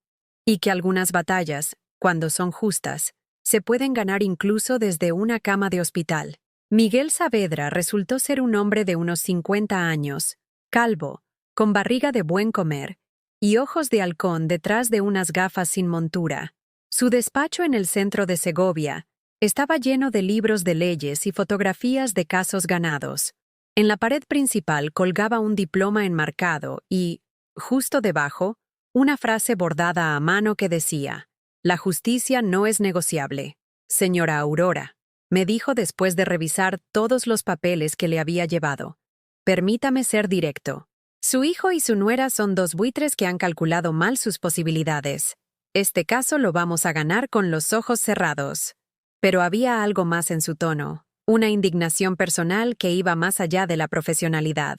[SPEAKER 1] y que algunas batallas, cuando son justas, se pueden ganar incluso desde una cama de hospital. Miguel Saavedra resultó ser un hombre de unos 50 años, calvo, con barriga de buen comer, y ojos de halcón detrás de unas gafas sin montura. Su despacho en el centro de Segovia estaba lleno de libros de leyes y fotografías de casos ganados. En la pared principal colgaba un diploma enmarcado y, justo debajo, una frase bordada a mano que decía: «La justicia no es negociable». Señora Aurora, me dijo después de revisar todos los papeles que le había llevado, permítame ser directo. Su hijo y su nuera son dos buitres que han calculado mal sus posibilidades. Este caso lo vamos a ganar con los ojos cerrados. Pero había algo más en su tono, una indignación personal que iba más allá de la profesionalidad.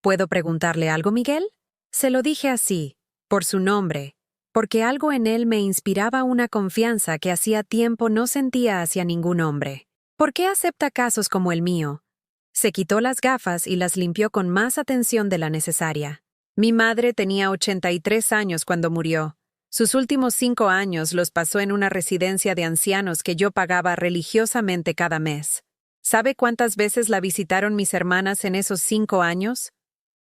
[SPEAKER 1] ¿Puedo preguntarle algo, Miguel? Se lo dije así, por su nombre, porque algo en él me inspiraba una confianza que hacía tiempo no sentía hacia ningún hombre. ¿Por qué acepta casos como el mío? Se quitó las gafas y las limpió con más atención de la necesaria. Mi madre tenía 83 años cuando murió. Sus últimos 5 años los pasó en una residencia de ancianos que yo pagaba religiosamente cada mes. ¿Sabe cuántas veces la visitaron mis hermanas en esos 5 años?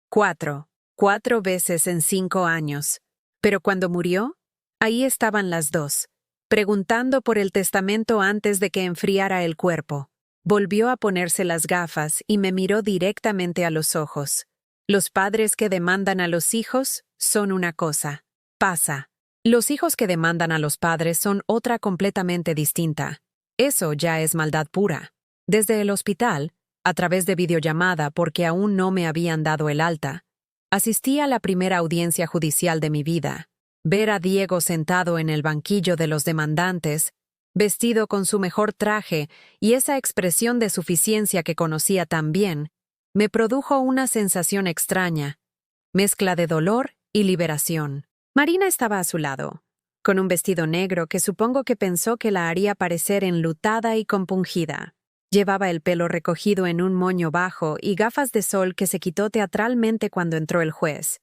[SPEAKER 1] 4. 4 veces en 5 años. Pero cuando murió, ahí estaban las dos, preguntando por el testamento antes de que enfriara el cuerpo. Volvió a ponerse las gafas y me miró directamente a los ojos. Los padres que demandan a los hijos son una cosa. Pasa. Los hijos que demandan a los padres son otra completamente distinta. Eso ya es maldad pura. Desde el hospital, a través de videollamada porque aún no me habían dado el alta, asistí a la primera audiencia judicial de mi vida. Ver a Diego sentado en el banquillo de los demandantes, vestido con su mejor traje y esa expresión de suficiencia que conocía tan bien, me produjo una sensación extraña, mezcla de dolor y liberación. Marina estaba a su lado, con un vestido negro que supongo que pensó que la haría parecer enlutada y compungida. Llevaba el pelo recogido en un moño bajo y gafas de sol que se quitó teatralmente cuando entró el juez,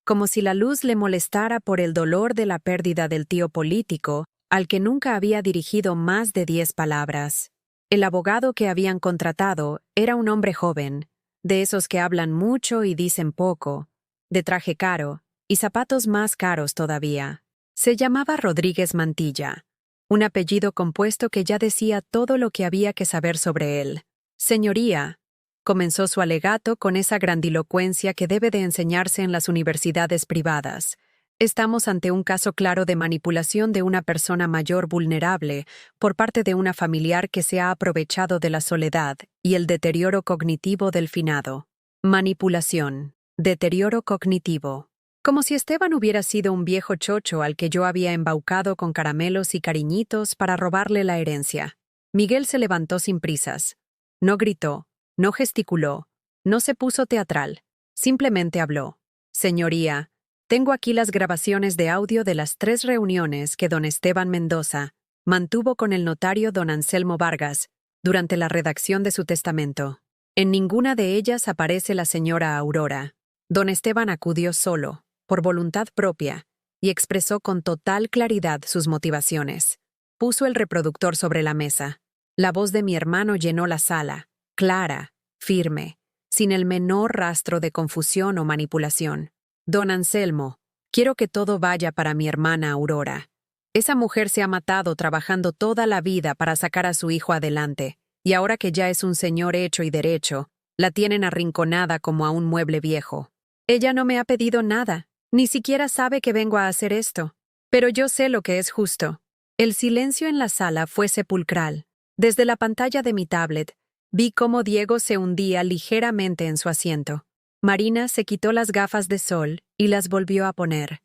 [SPEAKER 1] como si la luz le molestara por el dolor de la pérdida del tío político, al que nunca había dirigido más de 10 palabras. El abogado que habían contratado era un hombre joven, de esos que hablan mucho y dicen poco, de traje caro y zapatos más caros todavía. Se llamaba Rodríguez Mantilla, un apellido compuesto que ya decía todo lo que había que saber sobre él. Señoría, comenzó su alegato con esa grandilocuencia que debe de enseñarse en las universidades privadas. Estamos ante un caso claro de manipulación de una persona mayor vulnerable por parte de una familiar que se ha aprovechado de la soledad y el deterioro cognitivo del finado. Manipulación. Deterioro cognitivo. Como si Esteban hubiera sido un viejo chocho al que yo había embaucado con caramelos y cariñitos para robarle la herencia. Miguel se levantó sin prisas. No gritó, no gesticuló, no se puso teatral. Simplemente habló. Señoría, tengo aquí las grabaciones de audio de las 3 reuniones que don Esteban Mendoza mantuvo con el notario don Anselmo Vargas durante la redacción de su testamento. En ninguna de ellas aparece la señora Aurora. Don Esteban acudió solo, por voluntad propia, y expresó con total claridad sus motivaciones. Puso el reproductor sobre la mesa. La voz de mi hermano llenó la sala, clara, firme, sin el menor rastro de confusión o manipulación. Don Anselmo, quiero que todo vaya para mi hermana Aurora. Esa mujer se ha matado trabajando toda la vida para sacar a su hijo adelante, y ahora que ya es un señor hecho y derecho, la tienen arrinconada como a un mueble viejo. Ella no me ha pedido nada, ni siquiera sabe que vengo a hacer esto. Pero yo sé lo que es justo. El silencio en la sala fue sepulcral. Desde la pantalla de mi tablet, vi cómo Diego se hundía ligeramente en su asiento. Marina se quitó las gafas de sol y las volvió a poner,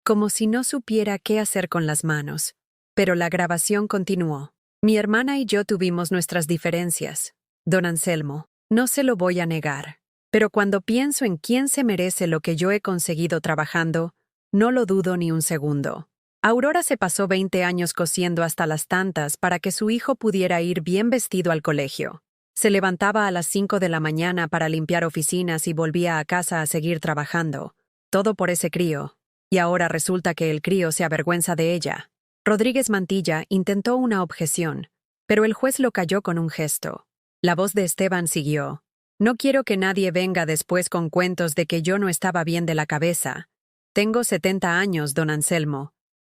[SPEAKER 1] como si no supiera qué hacer con las manos. Pero la grabación continuó. Mi hermana y yo tuvimos nuestras diferencias. Don Anselmo, no se lo voy a negar. Pero cuando pienso en quién se merece lo que yo he conseguido trabajando, no lo dudo ni un segundo. Aurora se pasó 20 años cosiendo hasta las tantas para que su hijo pudiera ir bien vestido al colegio. Se levantaba a las 5 de la mañana para limpiar oficinas y volvía a casa a seguir trabajando. Todo por ese crío. Y ahora resulta que el crío se avergüenza de ella. Rodríguez Mantilla intentó una objeción, pero el juez lo calló con un gesto. La voz de Esteban siguió. No quiero que nadie venga después con cuentos de que yo no estaba bien de la cabeza. Tengo 70 años, don Anselmo.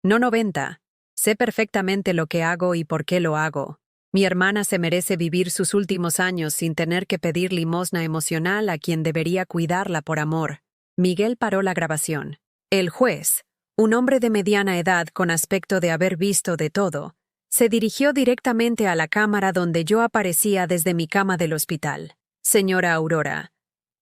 [SPEAKER 1] No 90. Sé perfectamente lo que hago y por qué lo hago. Mi hermana se merece vivir sus últimos años sin tener que pedir limosna emocional a quien debería cuidarla por amor. Miguel paró la grabación. El juez, un hombre de mediana edad con aspecto de haber visto de todo, se dirigió directamente a la cámara donde yo aparecía desde mi cama del hospital. Señora Aurora,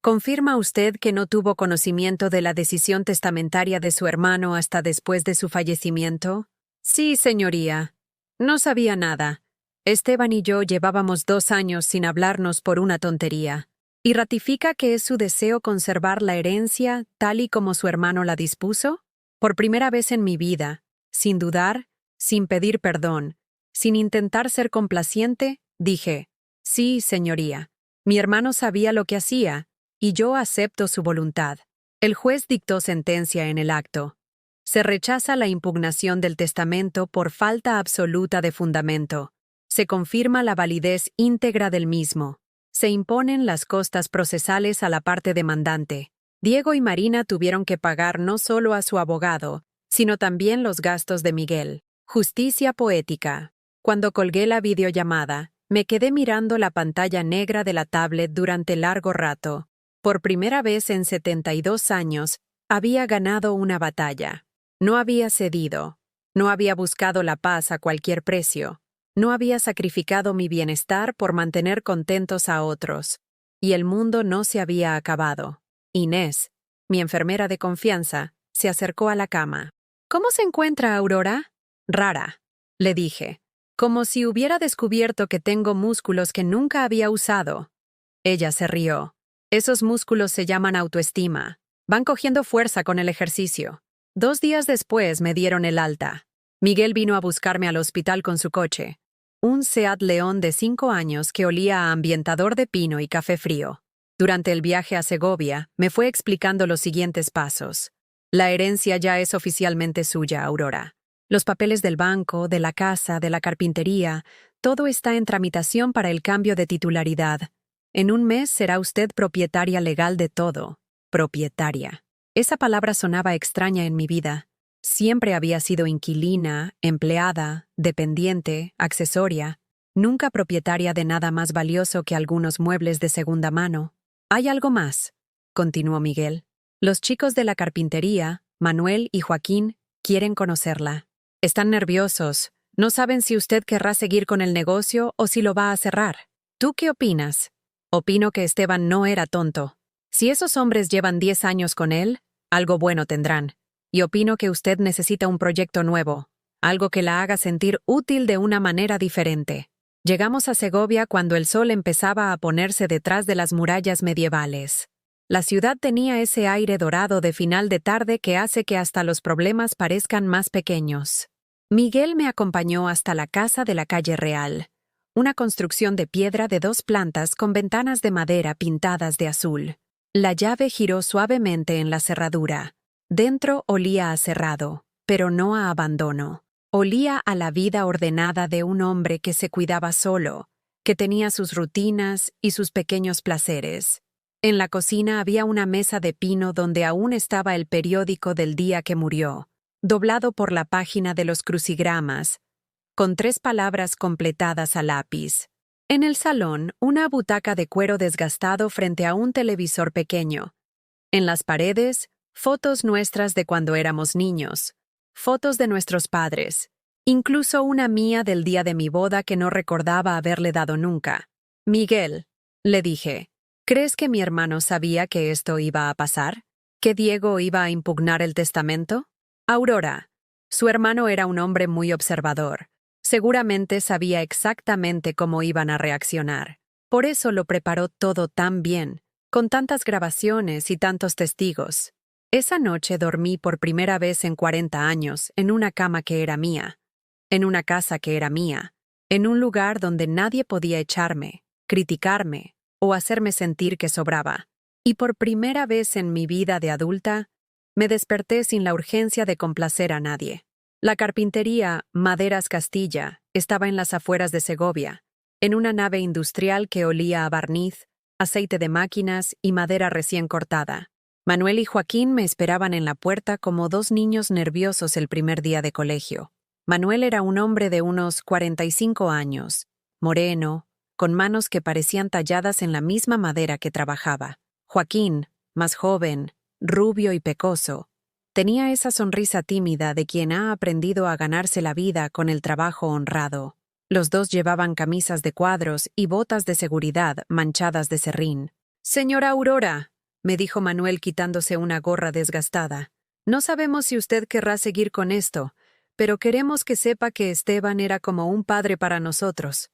[SPEAKER 1] ¿confirma usted que no tuvo conocimiento de la decisión testamentaria de su hermano hasta después de su fallecimiento? Sí, señoría. No sabía nada. Esteban y yo llevábamos 2 años sin hablarnos por una tontería. ¿Y ratifica que es su deseo conservar la herencia tal y como su hermano la dispuso? Por primera vez en mi vida, sin dudar, sin pedir perdón, sin intentar ser complaciente, dije, sí, señoría. Mi hermano sabía lo que hacía, y yo acepto su voluntad. El juez dictó sentencia en el acto. Se rechaza la impugnación del testamento por falta absoluta de fundamento. Se confirma la validez íntegra del mismo. Se imponen las costas procesales a la parte demandante. Diego y Marina tuvieron que pagar no solo a su abogado, sino también los gastos de Miguel. Justicia poética. Cuando colgué la videollamada, me quedé mirando la pantalla negra de la tablet durante largo rato. Por primera vez en 72 años, había ganado una batalla. No había cedido. No había buscado la paz a cualquier precio. No había sacrificado mi bienestar por mantener contentos a otros. Y el mundo no se había acabado. Inés, mi enfermera de confianza, se acercó a la cama. ¿Cómo se encuentra, Aurora? Rara, le dije, como si hubiera descubierto que tengo músculos que nunca había usado. Ella se rió. Esos músculos se llaman autoestima. Van cogiendo fuerza con el ejercicio. 2 días después me dieron el alta. Miguel vino a buscarme al hospital con su coche. Un Seat León de 5 años que olía a ambientador de pino y café frío. Durante el viaje a Segovia, me fue explicando los siguientes pasos. La herencia ya es oficialmente suya, Aurora. Los papeles del banco, de la casa, de la carpintería, todo está en tramitación para el cambio de titularidad. En un mes será usted propietaria legal de todo. Propietaria. Esa palabra sonaba extraña en mi vida. Siempre había sido inquilina, empleada, dependiente, accesoria, nunca propietaria de nada más valioso que algunos muebles de segunda mano. «Hay algo más», continuó Miguel. «Los chicos de la carpintería, Manuel y Joaquín, quieren conocerla. Están nerviosos. No saben si usted querrá seguir con el negocio o si lo va a cerrar. ¿Tú qué opinas?» Opino que Esteban no era tonto. Si esos hombres llevan 10 años con él, algo bueno tendrán. Y opino que usted necesita un proyecto nuevo, algo que la haga sentir útil de una manera diferente. Llegamos a Segovia cuando el sol empezaba a ponerse detrás de las murallas medievales. La ciudad tenía ese aire dorado de final de tarde que hace que hasta los problemas parezcan más pequeños. Miguel me acompañó hasta la casa de la calle Real, una construcción de piedra de 2 plantas con ventanas de madera pintadas de azul. La llave giró suavemente en la cerradura. Dentro olía a cerrado, pero no a abandono. Olía a la vida ordenada de un hombre que se cuidaba solo, que tenía sus rutinas y sus pequeños placeres. En la cocina había una mesa de pino donde aún estaba el periódico del día que murió, doblado por la página de los crucigramas, con 3 palabras completadas a lápiz. En el salón, una butaca de cuero desgastado frente a un televisor pequeño. En las paredes, fotos nuestras de cuando éramos niños, fotos de nuestros padres, incluso una mía del día de mi boda que no recordaba haberle dado nunca. Miguel, le dije, ¿crees que mi hermano sabía que esto iba a pasar? ¿Que Diego iba a impugnar el testamento? Aurora. Su hermano era un hombre muy observador. Seguramente sabía exactamente cómo iban a reaccionar. Por eso lo preparó todo tan bien, con tantas grabaciones y tantos testigos. Esa noche dormí por primera vez en 40 años en una cama que era mía, en una casa que era mía, en un lugar donde nadie podía echarme, criticarme o hacerme sentir que sobraba. Y por primera vez en mi vida de adulta, me desperté sin la urgencia de complacer a nadie. La carpintería Maderas Castilla estaba en las afueras de Segovia, en una nave industrial que olía a barniz, aceite de máquinas y madera recién cortada. Manuel y Joaquín me esperaban en la puerta como 2 niños nerviosos el primer día de colegio. Manuel era un hombre de unos 45 años, moreno, con manos que parecían talladas en la misma madera que trabajaba. Joaquín, más joven, rubio y pecoso, tenía esa sonrisa tímida de quien ha aprendido a ganarse la vida con el trabajo honrado. Los 2 llevaban camisas de cuadros y botas de seguridad manchadas de serrín. «Señora Aurora», me dijo Manuel quitándose una gorra desgastada, «no sabemos si usted querrá seguir con esto, pero queremos que sepa que Esteban era como un padre para nosotros.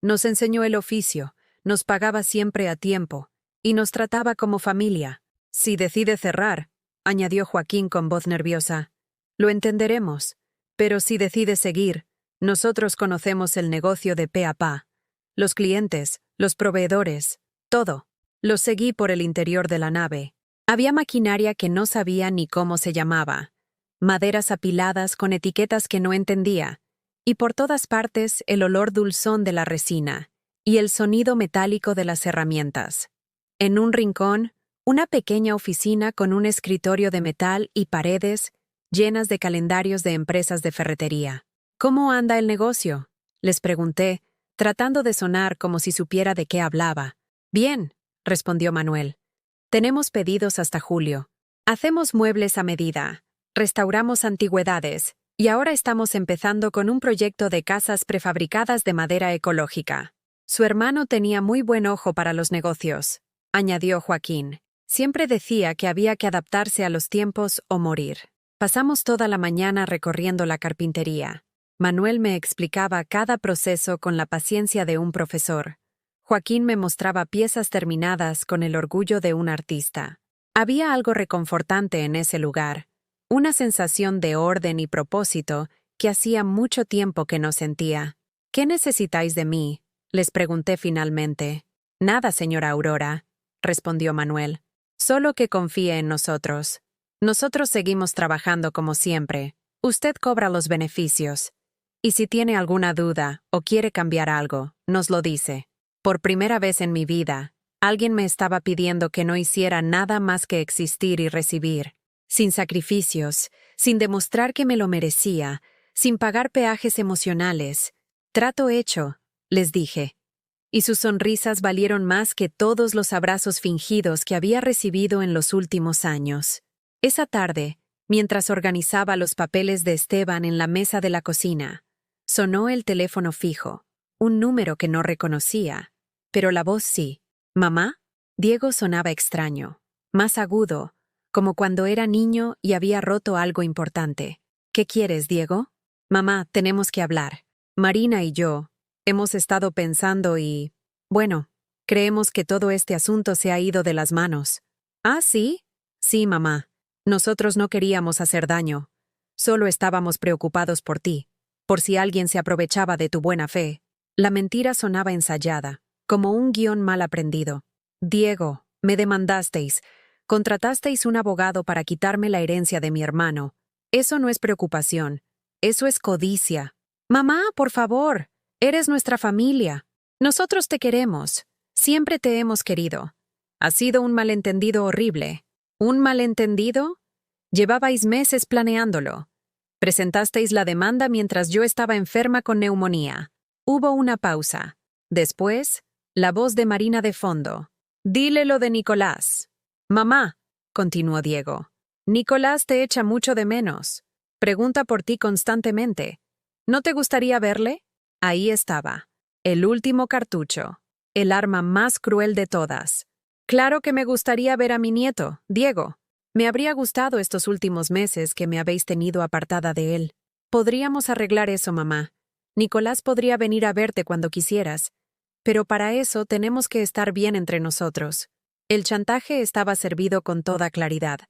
[SPEAKER 1] Nos enseñó el oficio, nos pagaba siempre a tiempo, y nos trataba como familia. Si decide cerrar», añadió Joaquín con voz nerviosa, «lo entenderemos, pero si decide seguir, nosotros conocemos el negocio de pe a pa, los clientes, los proveedores, todo». Lo seguí por el interior de la nave. Había maquinaria que no sabía ni cómo se llamaba, maderas apiladas con etiquetas que no entendía, y por todas partes el olor dulzón de la resina y el sonido metálico de las herramientas. En un rincón, una pequeña oficina con un escritorio de metal y paredes llenas de calendarios de empresas de ferretería. «¿Cómo anda el negocio?», les pregunté, tratando de sonar como si supiera de qué hablaba. «Bien», respondió Manuel. «Tenemos pedidos hasta julio. Hacemos muebles a medida, restauramos antigüedades, y ahora estamos empezando con un proyecto de casas prefabricadas de madera ecológica». Su hermano tenía muy buen ojo para los negocios, añadió Joaquín. Siempre decía que había que adaptarse a los tiempos o morir. Pasamos toda la mañana recorriendo la carpintería. Manuel me explicaba cada proceso con la paciencia de un profesor. Joaquín me mostraba piezas terminadas con el orgullo de un artista. Había algo reconfortante en ese lugar, una sensación de orden y propósito que hacía mucho tiempo que no sentía. «¿Qué necesitáis de mí?», les pregunté finalmente. «Nada, señora Aurora», respondió Manuel. «Solo que confíe en nosotros. Nosotros seguimos trabajando como siempre. Usted cobra los beneficios. Y si tiene alguna duda o quiere cambiar algo, nos lo dice». Por primera vez en mi vida, alguien me estaba pidiendo que no hiciera nada más que existir y recibir, sin sacrificios, sin demostrar que me lo merecía, sin pagar peajes emocionales. «Trato hecho», les dije. Y sus sonrisas valieron más que todos los abrazos fingidos que había recibido en los últimos años. Esa tarde, mientras organizaba los papeles de Esteban en la mesa de la cocina, sonó el teléfono fijo, un número que no reconocía, pero la voz sí. «¿Mamá?». Diego sonaba extraño, más agudo, como cuando era niño y había roto algo importante. «¿Qué quieres, Diego?». «Mamá, tenemos que hablar. Marina y yo hemos estado pensando y, bueno, creemos que todo este asunto se ha ido de las manos». «¿Ah, sí?». «Sí, mamá. Nosotros no queríamos hacer daño. Solo estábamos preocupados por ti, por si alguien se aprovechaba de tu buena fe». La mentira sonaba ensayada, como un guión mal aprendido. «Diego, me demandasteis. Contratasteis un abogado para quitarme la herencia de mi hermano. Eso no es preocupación. Eso es codicia. Mamá, por favor. Eres nuestra familia. Nosotros te queremos. Siempre te hemos querido. Ha sido un malentendido horrible. ¿Un malentendido? Llevabais meses planeándolo. Presentasteis la demanda mientras yo estaba enferma con neumonía. Hubo una pausa. Después, la voz de Marina de fondo. Dile lo de Nicolás. Mamá, continuó Diego. Nicolás te echa mucho de menos. Pregunta por ti constantemente. ¿No te gustaría verle? Ahí estaba. El último cartucho. El arma más cruel de todas. Claro que me gustaría ver a mi nieto, Diego. Me habría gustado estos últimos meses que me habéis tenido apartada de él. Podríamos arreglar eso, mamá. Nicolás podría venir a verte cuando quisieras. Pero para eso tenemos que estar bien entre nosotros. El chantaje estaba servido con toda claridad.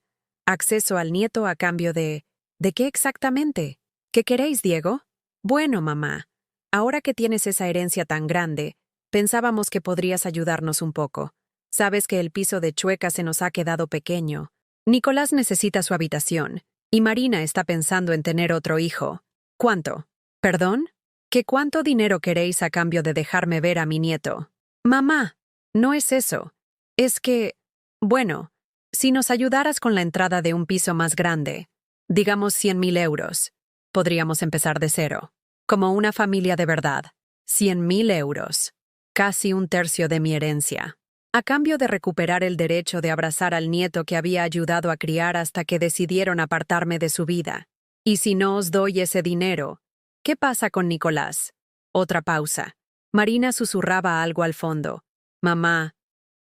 [SPEAKER 1] Acceso al nieto a cambio de... ¿De qué exactamente? ¿Qué queréis, Diego? Bueno, mamá. Ahora que tienes esa herencia tan grande, pensábamos que podrías ayudarnos un poco. Sabes que el piso de Chueca se nos ha quedado pequeño. Nicolás necesita su habitación, y Marina está pensando en tener otro hijo. ¿Cuánto? ¿Perdón? ¿Qué cuánto dinero queréis a cambio de dejarme ver a mi nieto? Mamá, no es eso. Es que, bueno, si nos ayudaras con la entrada de un piso más grande, digamos 100.000 euros, podríamos empezar de cero. Como una familia de verdad. 100.000 euros. Casi un tercio de mi herencia. A cambio de recuperar el derecho de abrazar al nieto que había ayudado a criar hasta que decidieron apartarme de su vida. Y si no os doy ese dinero, ¿qué pasa con Nicolás? Otra pausa. Marina susurraba algo al fondo. Mamá,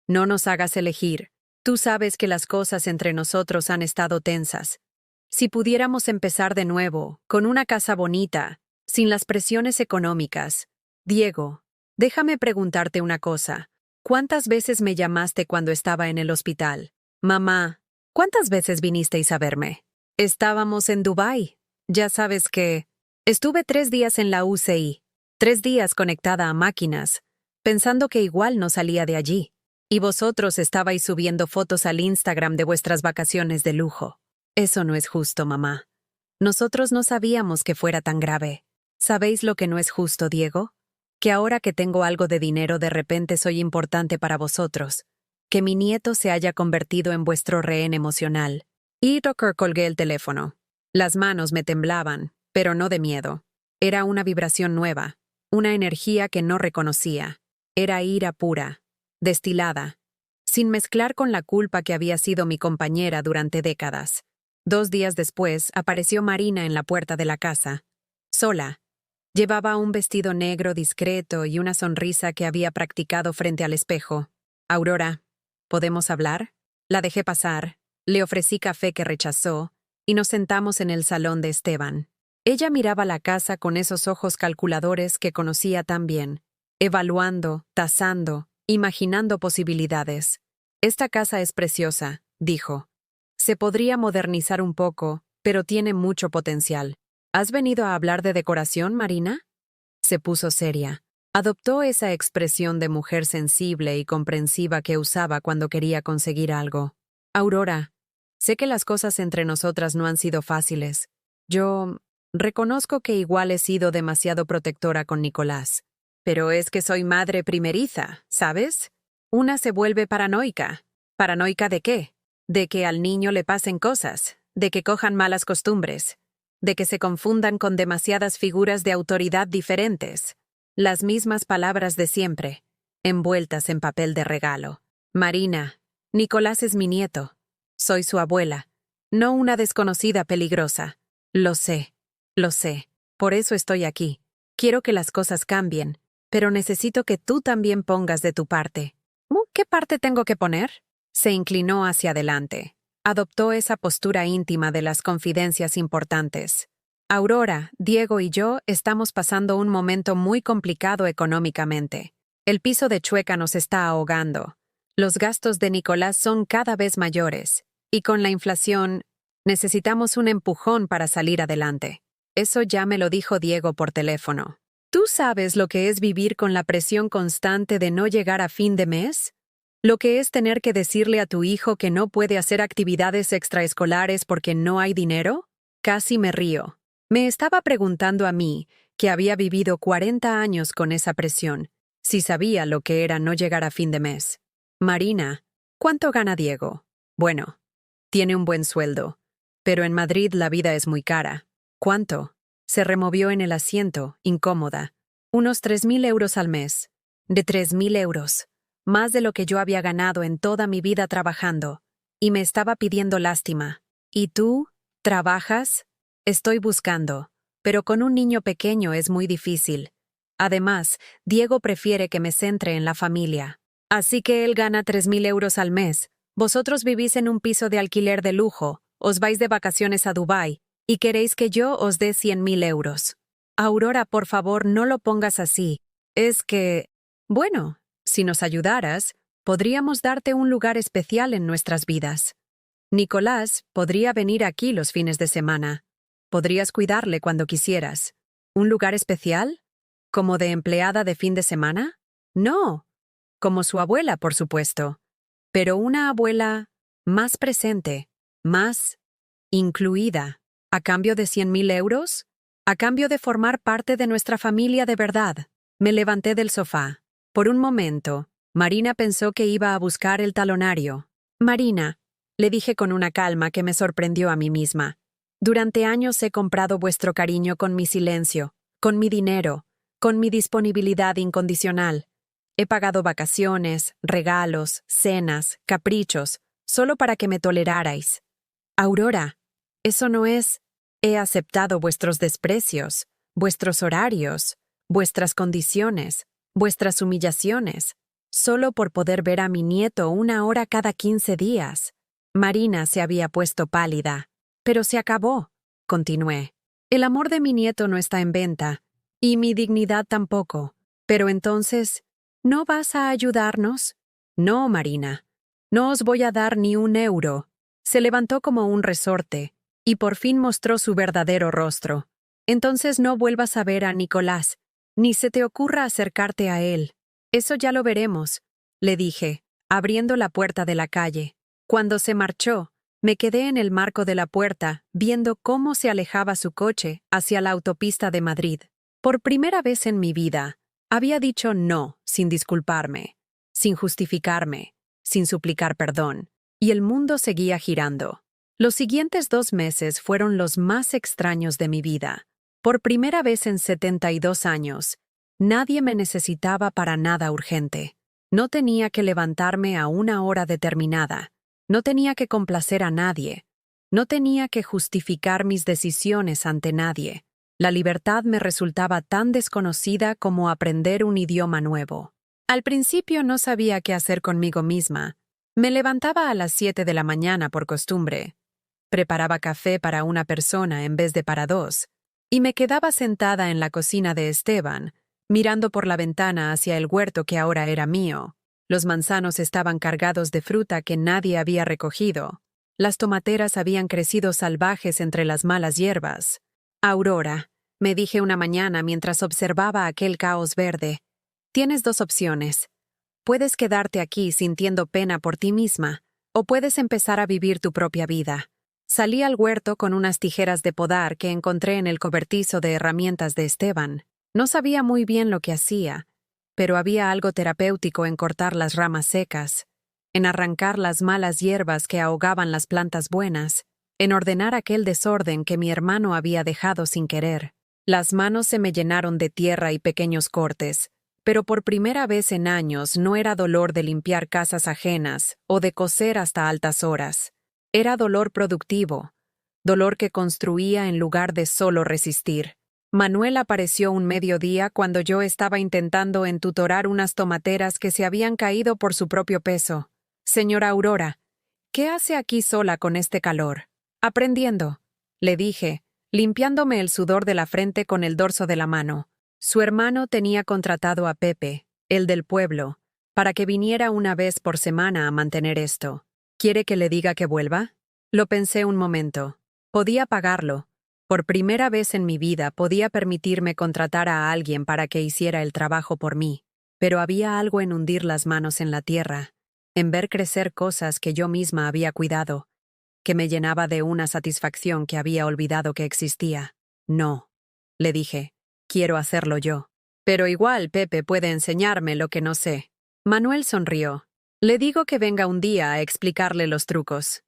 [SPEAKER 1] no nos hagas elegir. Tú sabes que las cosas entre nosotros han estado tensas. Si pudiéramos empezar de nuevo, con una casa bonita, sin las presiones económicas. Diego, déjame preguntarte una cosa. ¿Cuántas veces me llamaste cuando estaba en el hospital? Mamá, ¿cuántas veces vinisteis a verme? Estábamos en Dubái. Ya sabes que... Estuve 3 días en la UCI, 3 días conectada a máquinas, pensando que igual no salía de allí. Y vosotros estabais subiendo fotos al Instagram de vuestras vacaciones de lujo. Eso no es justo, mamá. Nosotros no sabíamos que fuera tan grave. ¿Sabéis lo que no es justo, Diego? Que ahora que tengo algo de dinero de repente soy importante para vosotros. Que mi nieto se haya convertido en vuestro rehén emocional. Y colgué el teléfono. Las manos me temblaban, pero no de miedo. Era una vibración nueva, una energía que no reconocía. Era ira pura, destilada, sin mezclar con la culpa que había sido mi compañera durante décadas. 2 días después apareció Marina en la puerta de la casa. Sola. Llevaba un vestido negro discreto y una sonrisa que había practicado frente al espejo. Aurora, ¿podemos hablar? La dejé pasar, le ofrecí café que rechazó, y nos sentamos en el salón de Esteban. Ella miraba la casa con esos ojos calculadores que conocía tan bien, evaluando, tasando, imaginando posibilidades. Esta casa es preciosa, dijo. Se podría modernizar un poco, pero tiene mucho potencial. ¿Has venido a hablar de decoración, Marina? Se puso seria. Adoptó esa expresión de mujer sensible y comprensiva que usaba cuando quería conseguir algo. Aurora, sé que las cosas entre nosotras no han sido fáciles. Yo reconozco que igual he sido demasiado protectora con Nicolás. Pero es que soy madre primeriza, ¿sabes? Una se vuelve paranoica. ¿Paranoica de qué? De que al niño le pasen cosas, de que cojan malas costumbres, de que se confundan con demasiadas figuras de autoridad diferentes. Las mismas palabras de siempre, envueltas en papel de regalo. Marina, Nicolás es mi nieto. Soy su abuela, no una desconocida peligrosa. Lo sé. Por eso estoy aquí. Quiero que las cosas cambien, pero necesito que tú también pongas de tu parte. ¿Qué parte tengo que poner? Se inclinó hacia adelante. Adoptó esa postura íntima de las confidencias importantes. Aurora, Diego y yo estamos pasando un momento muy complicado económicamente. El piso de Chueca nos está ahogando. Los gastos de Nicolás son cada vez mayores. Y con la inflación, necesitamos un empujón para salir adelante. Eso ya me lo dijo Diego por teléfono. ¿Tú sabes lo que es vivir con la presión constante de no llegar a fin de mes? Lo que es tener que decirle a tu hijo que no puede hacer actividades extraescolares porque no hay dinero? Casi me río. Me estaba preguntando a mí, que había vivido 40 años con esa presión, si sabía lo que era no llegar a fin de mes. Marina, ¿cuánto gana Diego? Bueno, tiene un buen sueldo, pero en Madrid la vida es muy cara. ¿Cuánto? Se removió en el asiento, incómoda. Unos 3.000 euros al mes. De 3.000 euros. Más de lo que yo había ganado en toda mi vida trabajando. Y me estaba pidiendo lástima. ¿Y tú? ¿Trabajas? Estoy buscando. Pero con un niño pequeño es muy difícil. Además, Diego prefiere que me centre en la familia. Así que él gana 3.000 euros al mes. Vosotros vivís en un piso de alquiler de lujo, os vais de vacaciones a Dubái, y queréis que yo os dé 100.000 euros. Aurora, por favor, no lo pongas así. Es que... Bueno, si nos ayudaras, podríamos darte un lugar especial en nuestras vidas. Nicolás podría venir aquí los fines de semana. Podrías cuidarle cuando quisieras. ¿Un lugar especial? ¿Como de empleada de fin de semana? No. Como su abuela, por supuesto. Pero una abuela más presente, más incluida. ¿A cambio de 100.000 euros? ¿A cambio de formar parte de nuestra familia de verdad? Me levanté del sofá. Por un momento, Marina pensó que iba a buscar el talonario. Marina, le dije con una calma que me sorprendió a mí misma. Durante años he comprado vuestro cariño con mi silencio, con mi dinero, con mi disponibilidad incondicional. He pagado vacaciones, regalos, cenas, caprichos, solo para que me tolerarais. Aurora, eso no es... He aceptado vuestros desprecios, vuestros horarios, vuestras condiciones, vuestras humillaciones, solo por poder ver a mi nieto 1 hora cada 15 días. Marina se había puesto pálida. Pero se acabó, continué. El amor de mi nieto no está en venta, y mi dignidad tampoco. Pero entonces, ¿no vas a ayudarnos? No, Marina. No os voy a dar ni un euro. Se levantó como un resorte, y por fin mostró su verdadero rostro. Entonces no vuelvas a ver a Nicolás, ni se te ocurra acercarte a él. Eso ya lo veremos, le dije, abriendo la puerta de la calle. Cuando se marchó, me quedé en el marco de la puerta, viendo cómo se alejaba su coche hacia la autopista de Madrid. Por primera vez en mi vida, había dicho no sin disculparme, sin justificarme, sin suplicar perdón, y el mundo seguía girando. Los siguientes 2 meses fueron los más extraños de mi vida. Por primera vez en 72 años, nadie me necesitaba para nada urgente. No tenía que levantarme a una hora determinada. No tenía que complacer a nadie. No tenía que justificar mis decisiones ante nadie. La libertad me resultaba tan desconocida como aprender un idioma nuevo. Al principio no sabía qué hacer conmigo misma. Me levantaba a las 7 de la mañana por costumbre. Preparaba café para una persona en vez de para 2, y me quedaba sentada en la cocina de Esteban, mirando por la ventana hacia el huerto que ahora era mío. Los manzanos estaban cargados de fruta que nadie había recogido. Las tomateras habían crecido salvajes entre las malas hierbas. Aurora, me dije una mañana mientras observaba aquel caos verde, tienes 2 opciones. Puedes quedarte aquí sintiendo pena por ti misma, o puedes empezar a vivir tu propia vida. Salí al huerto con unas tijeras de podar que encontré en el cobertizo de herramientas de Esteban. No sabía muy bien lo que hacía, pero había algo terapéutico en cortar las ramas secas, en arrancar las malas hierbas que ahogaban las plantas buenas, en ordenar aquel desorden que mi hermano había dejado sin querer. Las manos se me llenaron de tierra y pequeños cortes, pero por primera vez en años no era dolor de limpiar casas ajenas o de coser hasta altas horas. Era dolor productivo, dolor que construía en lugar de solo resistir. Manuel apareció un mediodía cuando yo estaba intentando entutorar unas tomateras que se habían caído por su propio peso. Señora Aurora, ¿qué hace aquí sola con este calor? Aprendiendo, le dije, limpiándome el sudor de la frente con el dorso de la mano. Su hermano tenía contratado a Pepe, el del pueblo, para que viniera una vez por semana a mantener esto. ¿Quiere que le diga que vuelva? Lo pensé un momento. Podía pagarlo. Por primera vez en mi vida podía permitirme contratar a alguien para que hiciera el trabajo por mí, pero había algo en hundir las manos en la tierra. en ver crecer cosas que yo misma había cuidado, que me llenaba de una satisfacción que había olvidado que existía. No, le dije, quiero hacerlo yo. Pero igual Pepe puede enseñarme lo que no sé. Manuel sonrió. Le digo que venga un día a explicarle los trucos.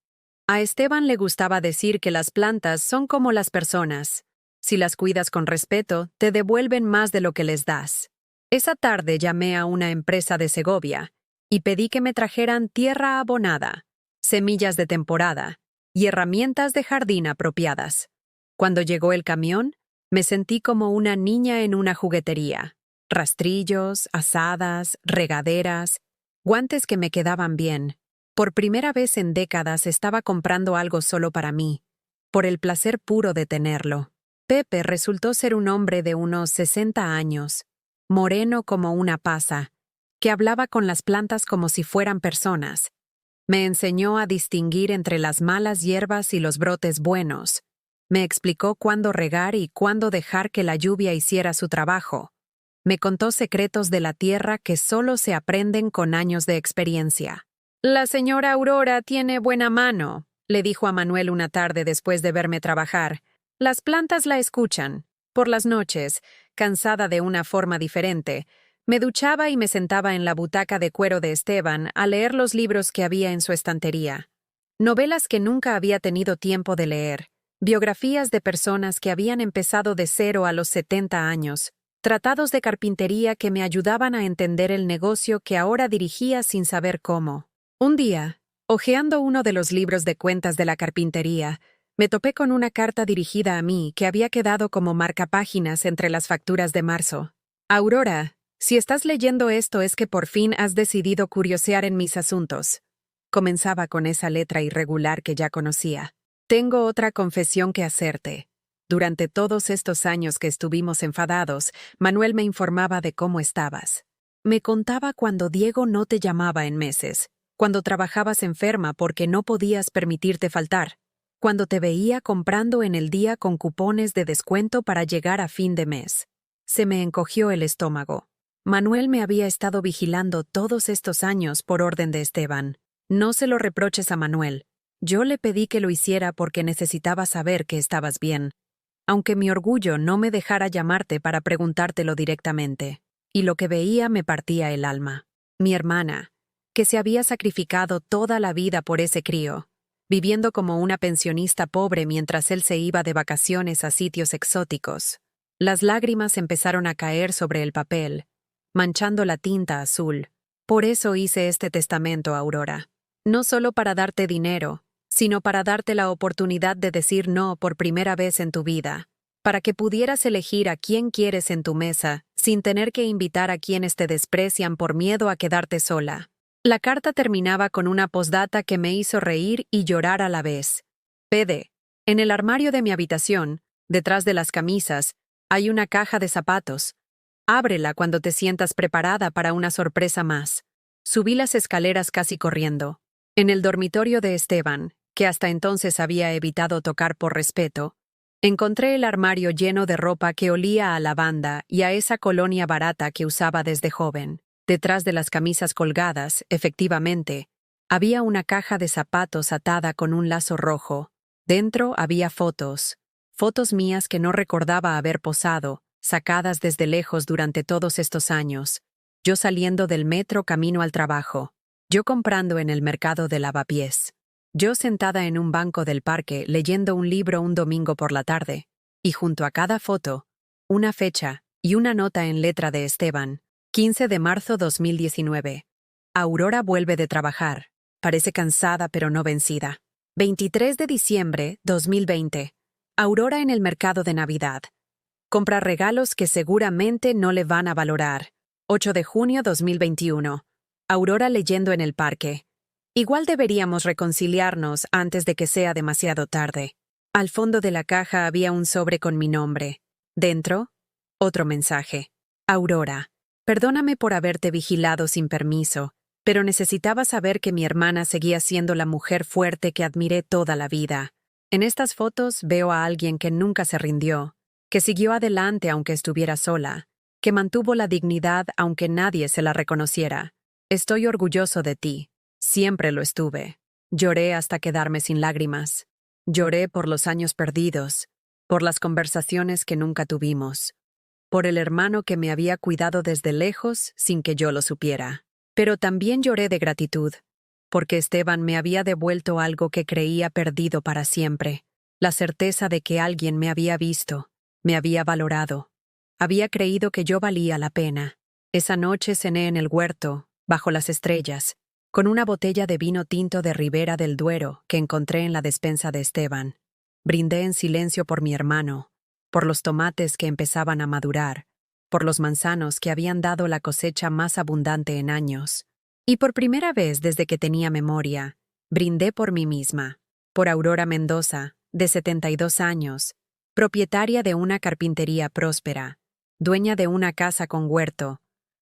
[SPEAKER 1] A Esteban le gustaba decir que las plantas son como las personas. Si las cuidas con respeto, te devuelven más de lo que les das. Esa tarde llamé a una empresa de Segovia y pedí que me trajeran tierra abonada, semillas de temporada y herramientas de jardín apropiadas. Cuando llegó el camión, me sentí como una niña en una juguetería. Rastrillos, azadas, regaderas, guantes que me quedaban bien. Por primera vez en décadas estaba comprando algo solo para mí, por el placer puro de tenerlo. Pepe resultó ser un hombre de unos 60 años, moreno como una pasa, que hablaba con las plantas como si fueran personas. Me enseñó a distinguir entre las malas hierbas y los brotes buenos. Me explicó cuándo regar y cuándo dejar que la lluvia hiciera su trabajo. Me contó secretos de la tierra que solo se aprenden con años de experiencia. «La señora Aurora tiene buena mano», le dijo a Manuel una tarde después de verme trabajar. «Las plantas la escuchan. Por las noches, cansada de una forma diferente, me duchaba y me sentaba en la butaca de cuero de Esteban a leer los libros que había en su estantería. Novelas que nunca había tenido tiempo de leer, biografías de personas que habían empezado de cero a los 70 años, tratados de carpintería que me ayudaban a entender el negocio que ahora dirigía sin saber cómo. Un día, hojeando uno de los libros de cuentas de la carpintería, me topé con una carta dirigida a mí que había quedado como marcapáginas entre las facturas de marzo. «Aurora, si estás leyendo esto es que por fin has decidido curiosear en mis asuntos». Comenzaba con esa letra irregular que ya conocía. «Tengo otra confesión que hacerte. Durante todos estos años que estuvimos enfadados, Manuel me informaba de cómo estabas. Me contaba cuando Diego no te llamaba en meses, cuando trabajabas enferma porque no podías permitirte faltar, cuando te veía comprando en el día con cupones de descuento para llegar a fin de mes». Se me encogió el estómago. Manuel me había estado vigilando todos estos años por orden de Esteban. No se lo reproches a Manuel. Yo le pedí que lo hiciera porque necesitaba saber que estabas bien, aunque mi orgullo no me dejara llamarte para preguntártelo directamente. Y lo que veía me partía el alma. Mi hermana, que se había sacrificado toda la vida por ese crío, viviendo como una pensionista pobre mientras él se iba de vacaciones a sitios exóticos. Las lágrimas empezaron a caer sobre el papel, manchando la tinta azul. Por eso hice este testamento, Aurora. No solo para darte dinero, sino para darte la oportunidad de decir no por primera vez en tu vida, para que pudieras elegir a quién quieres en tu mesa, sin tener que invitar a quienes te desprecian por miedo a quedarte sola. La carta terminaba con una postdata que me hizo reír y llorar a la vez. «Pede, en el armario de mi habitación, detrás de las camisas, hay una caja de zapatos. Ábrela cuando te sientas preparada para una sorpresa más». Subí las escaleras casi corriendo. En el dormitorio de Esteban, que hasta entonces había evitado tocar por respeto, encontré el armario lleno de ropa que olía a lavanda y a esa colonia barata que usaba desde joven. Detrás de las camisas colgadas, efectivamente, había una caja de zapatos atada con un lazo rojo. Dentro había fotos mías que no recordaba haber posado, sacadas desde lejos durante todos estos años. Yo saliendo del metro camino al trabajo. Yo comprando en el mercado de Lavapiés. Yo sentada en un banco del parque leyendo un libro un domingo por la tarde. Y junto a cada foto, una fecha y una nota en letra de Esteban. 15 de marzo 2019. Aurora vuelve de trabajar. Parece cansada pero no vencida. 23 de diciembre 2020. Aurora en el mercado de Navidad. Compra regalos que seguramente no le van a valorar. 8 de junio 2021. Aurora leyendo en el parque. Igual deberíamos reconciliarnos antes de que sea demasiado tarde. Al fondo de la caja había un sobre con mi nombre. Dentro, otro mensaje. Aurora, perdóname por haberte vigilado sin permiso, pero necesitaba saber que mi hermana seguía siendo la mujer fuerte que admiré toda la vida. En estas fotos veo a alguien que nunca se rindió, que siguió adelante aunque estuviera sola, que mantuvo la dignidad aunque nadie se la reconociera. Estoy orgulloso de ti. Siempre lo estuve. Lloré hasta quedarme sin lágrimas. Lloré por los años perdidos, por las conversaciones que nunca tuvimos, por el hermano que me había cuidado desde lejos sin que yo lo supiera. Pero también lloré de gratitud, porque Esteban me había devuelto algo que creía perdido para siempre, la certeza de que alguien me había visto, me había valorado. Había creído que yo valía la pena. Esa noche cené en el huerto, bajo las estrellas, con una botella de vino tinto de Ribera del Duero que encontré en la despensa de Esteban. Brindé en silencio por mi hermano, por los tomates que empezaban a madurar, por los manzanos que habían dado la cosecha más abundante en años. Y por primera vez desde que tenía memoria, brindé por mí misma, por Aurora Mendoza, de 72 años, propietaria de una carpintería próspera, dueña de una casa con huerto,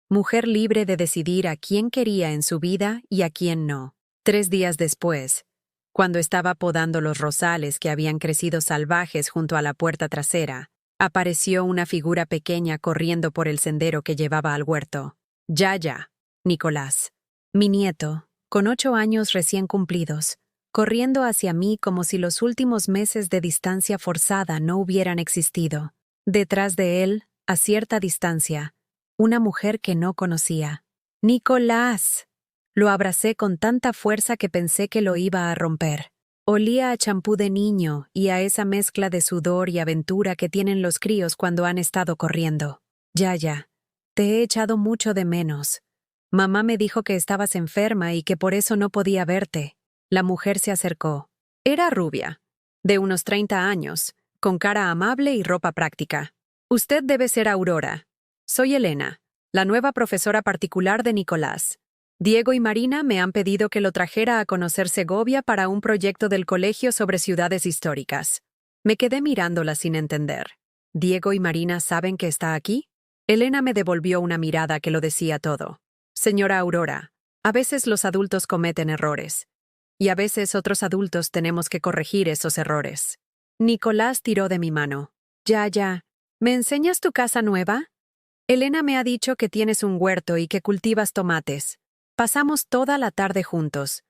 [SPEAKER 1] mujer libre de decidir a quién quería en su vida y a quién no. 3 días después, cuando estaba podando los rosales que habían crecido salvajes junto a la puerta trasera, apareció una figura pequeña corriendo por el sendero que llevaba al huerto. Yaya, Nicolás, mi nieto, con 8 años recién cumplidos, corriendo hacia mí como si los últimos meses de distancia forzada no hubieran existido. Detrás de él, a cierta distancia, una mujer que no conocía. ¡Nicolás! Lo abracé con tanta fuerza que pensé que lo iba a romper. Olía a champú de niño y a esa mezcla de sudor y aventura que tienen los críos cuando han estado corriendo. Yaya, te he echado mucho de menos. Mamá me dijo que estabas enferma y que por eso no podía verte. La mujer se acercó. Era rubia, de unos 30 años, con cara amable y ropa práctica. Usted debe ser Aurora. Soy Elena, la nueva profesora particular de Nicolás. Diego y Marina me han pedido que lo trajera a conocer Segovia para un proyecto del colegio sobre ciudades históricas. Me quedé mirándola sin entender. ¿Diego y Marina saben que está aquí? Elena me devolvió una mirada que lo decía todo. Señora Aurora, a veces los adultos cometen errores. Y a veces otros adultos tenemos que corregir esos errores. Nicolás tiró de mi mano. Ya. ¿Me enseñas tu casa nueva? Elena me ha dicho que tienes un huerto y que cultivas tomates. Pasamos toda la tarde juntos.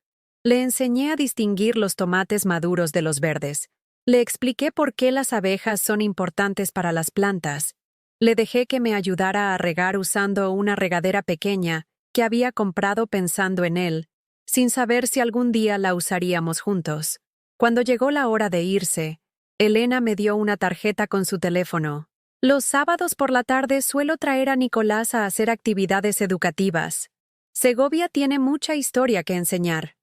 [SPEAKER 1] Le enseñé a distinguir los tomates maduros de los verdes. Le expliqué por qué las abejas son importantes para las plantas. Le dejé que me ayudara a regar usando una regadera pequeña que había comprado pensando en él, sin saber si algún día la usaríamos juntos. Cuando llegó la hora de irse, Elena me dio una tarjeta con su teléfono. Los sábados por la tarde suelo traer a Nicolás a hacer actividades educativas. Segovia tiene mucha historia que enseñar.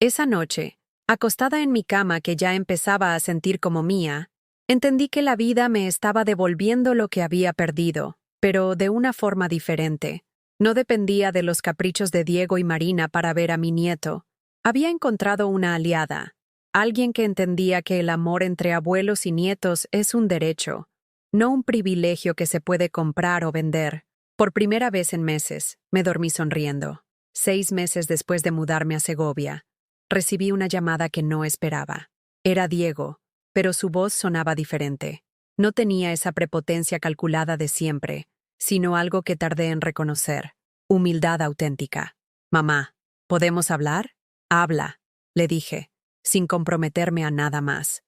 [SPEAKER 1] Esa noche, acostada en mi cama que ya empezaba a sentir como mía, entendí que la vida me estaba devolviendo lo que había perdido, pero de una forma diferente. No dependía de los caprichos de Diego y Marina para ver a mi nieto. Había encontrado una aliada, alguien que entendía que el amor entre abuelos y nietos es un derecho, no un privilegio que se puede comprar o vender. Por primera vez en meses, me dormí sonriendo. 6 meses después de mudarme a Segovia, recibí una llamada que no esperaba. Era Diego, pero su voz sonaba diferente. No tenía esa prepotencia calculada de siempre, sino algo que tardé en reconocer. Humildad auténtica. Mamá, ¿podemos hablar? Habla, le dije, sin comprometerme a nada más.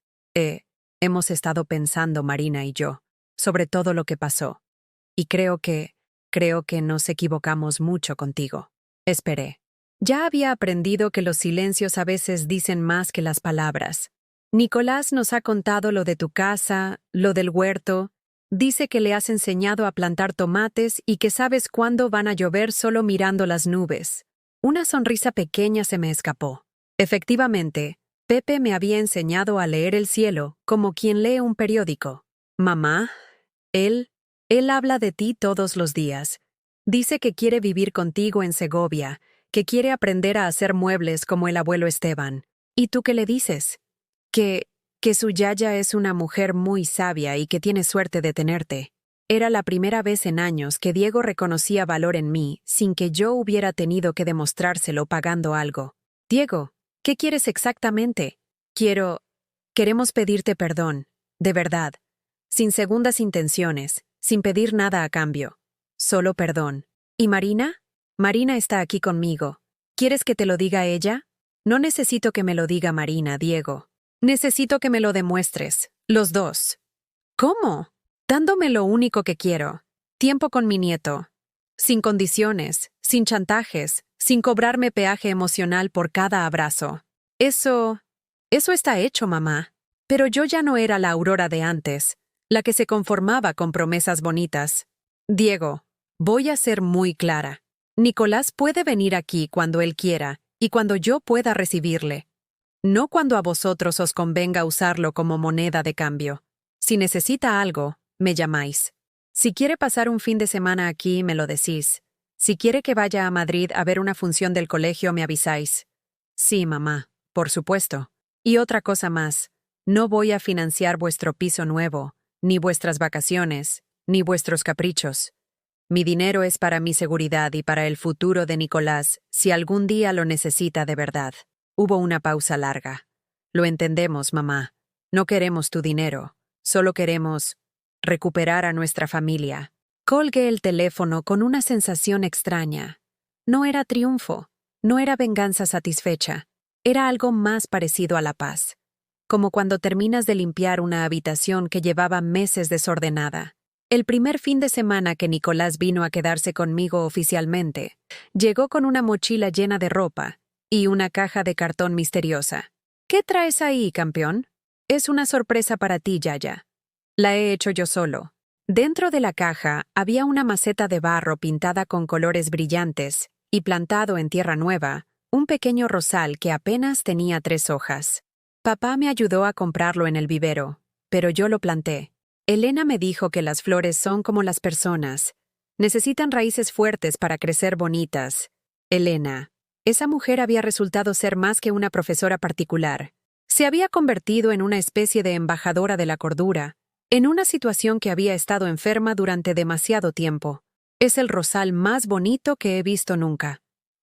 [SPEAKER 1] Hemos estado pensando, Marina y yo, sobre todo lo que pasó. Y creo que nos equivocamos mucho contigo. Esperé. Ya había aprendido que los silencios a veces dicen más que las palabras. Nicolás nos ha contado lo de tu casa, lo del huerto. Dice que le has enseñado a plantar tomates y que sabes cuándo van a llover solo mirando las nubes. Una sonrisa pequeña se me escapó. Efectivamente, Pepe me había enseñado a leer el cielo como quien lee un periódico. Mamá, él habla de ti todos los días. Dice que quiere vivir contigo en Segovia, que quiere aprender a hacer muebles como el abuelo Esteban. ¿Y tú qué le dices? Que su Yaya es una mujer muy sabia y que tiene suerte de tenerte. Era la primera vez en años que Diego reconocía valor en mí sin que yo hubiera tenido que demostrárselo pagando algo. Diego, ¿qué quieres exactamente? Queremos pedirte perdón, de verdad, sin segundas intenciones, sin pedir nada a cambio. Solo perdón. ¿Y Marina? Marina está aquí conmigo. ¿Quieres que te lo diga ella? No necesito que me lo diga Marina, Diego. Necesito que me lo demuestres, los dos. ¿Cómo? Dándome lo único que quiero. Tiempo con mi nieto. Sin condiciones, sin chantajes, sin cobrarme peaje emocional por cada abrazo. Eso está hecho, mamá. Pero yo ya no era la Aurora de antes, la que se conformaba con promesas bonitas. Diego, voy a ser muy clara. Nicolás puede venir aquí cuando él quiera y cuando yo pueda recibirle. No cuando a vosotros os convenga usarlo como moneda de cambio. Si necesita algo, me llamáis. Si quiere pasar un fin de semana aquí, me lo decís. Si quiere que vaya a Madrid a ver una función del colegio, me avisáis. Sí, mamá, por supuesto. Y otra cosa más. No voy a financiar vuestro piso nuevo, ni vuestras vacaciones, ni vuestros caprichos. Mi dinero es para mi seguridad y para el futuro de Nicolás, si algún día lo necesita de verdad. Hubo una pausa larga. Lo entendemos, mamá. No queremos tu dinero. Solo queremos recuperar a nuestra familia. Colgué el teléfono con una sensación extraña. No era triunfo, no era venganza satisfecha. Era algo más parecido a la paz. Como cuando terminas de limpiar una habitación que llevaba meses desordenada. El primer fin de semana que Nicolás vino a quedarse conmigo oficialmente, llegó con una mochila llena de ropa y una caja de cartón misteriosa. ¿Qué traes ahí, campeón? Es una sorpresa para ti, Yaya. La he hecho yo solo. Dentro de la caja había una maceta de barro pintada con colores brillantes y plantado en tierra nueva, un pequeño rosal que apenas tenía 3 hojas. Papá me ayudó a comprarlo en el vivero, pero yo lo planté. Elena me dijo que las flores son como las personas. Necesitan raíces fuertes para crecer bonitas. Elena. Esa mujer había resultado ser más que una profesora particular. Se había convertido en una especie de embajadora de la cordura, en una situación que había estado enferma durante demasiado tiempo. Es el rosal más bonito que he visto nunca.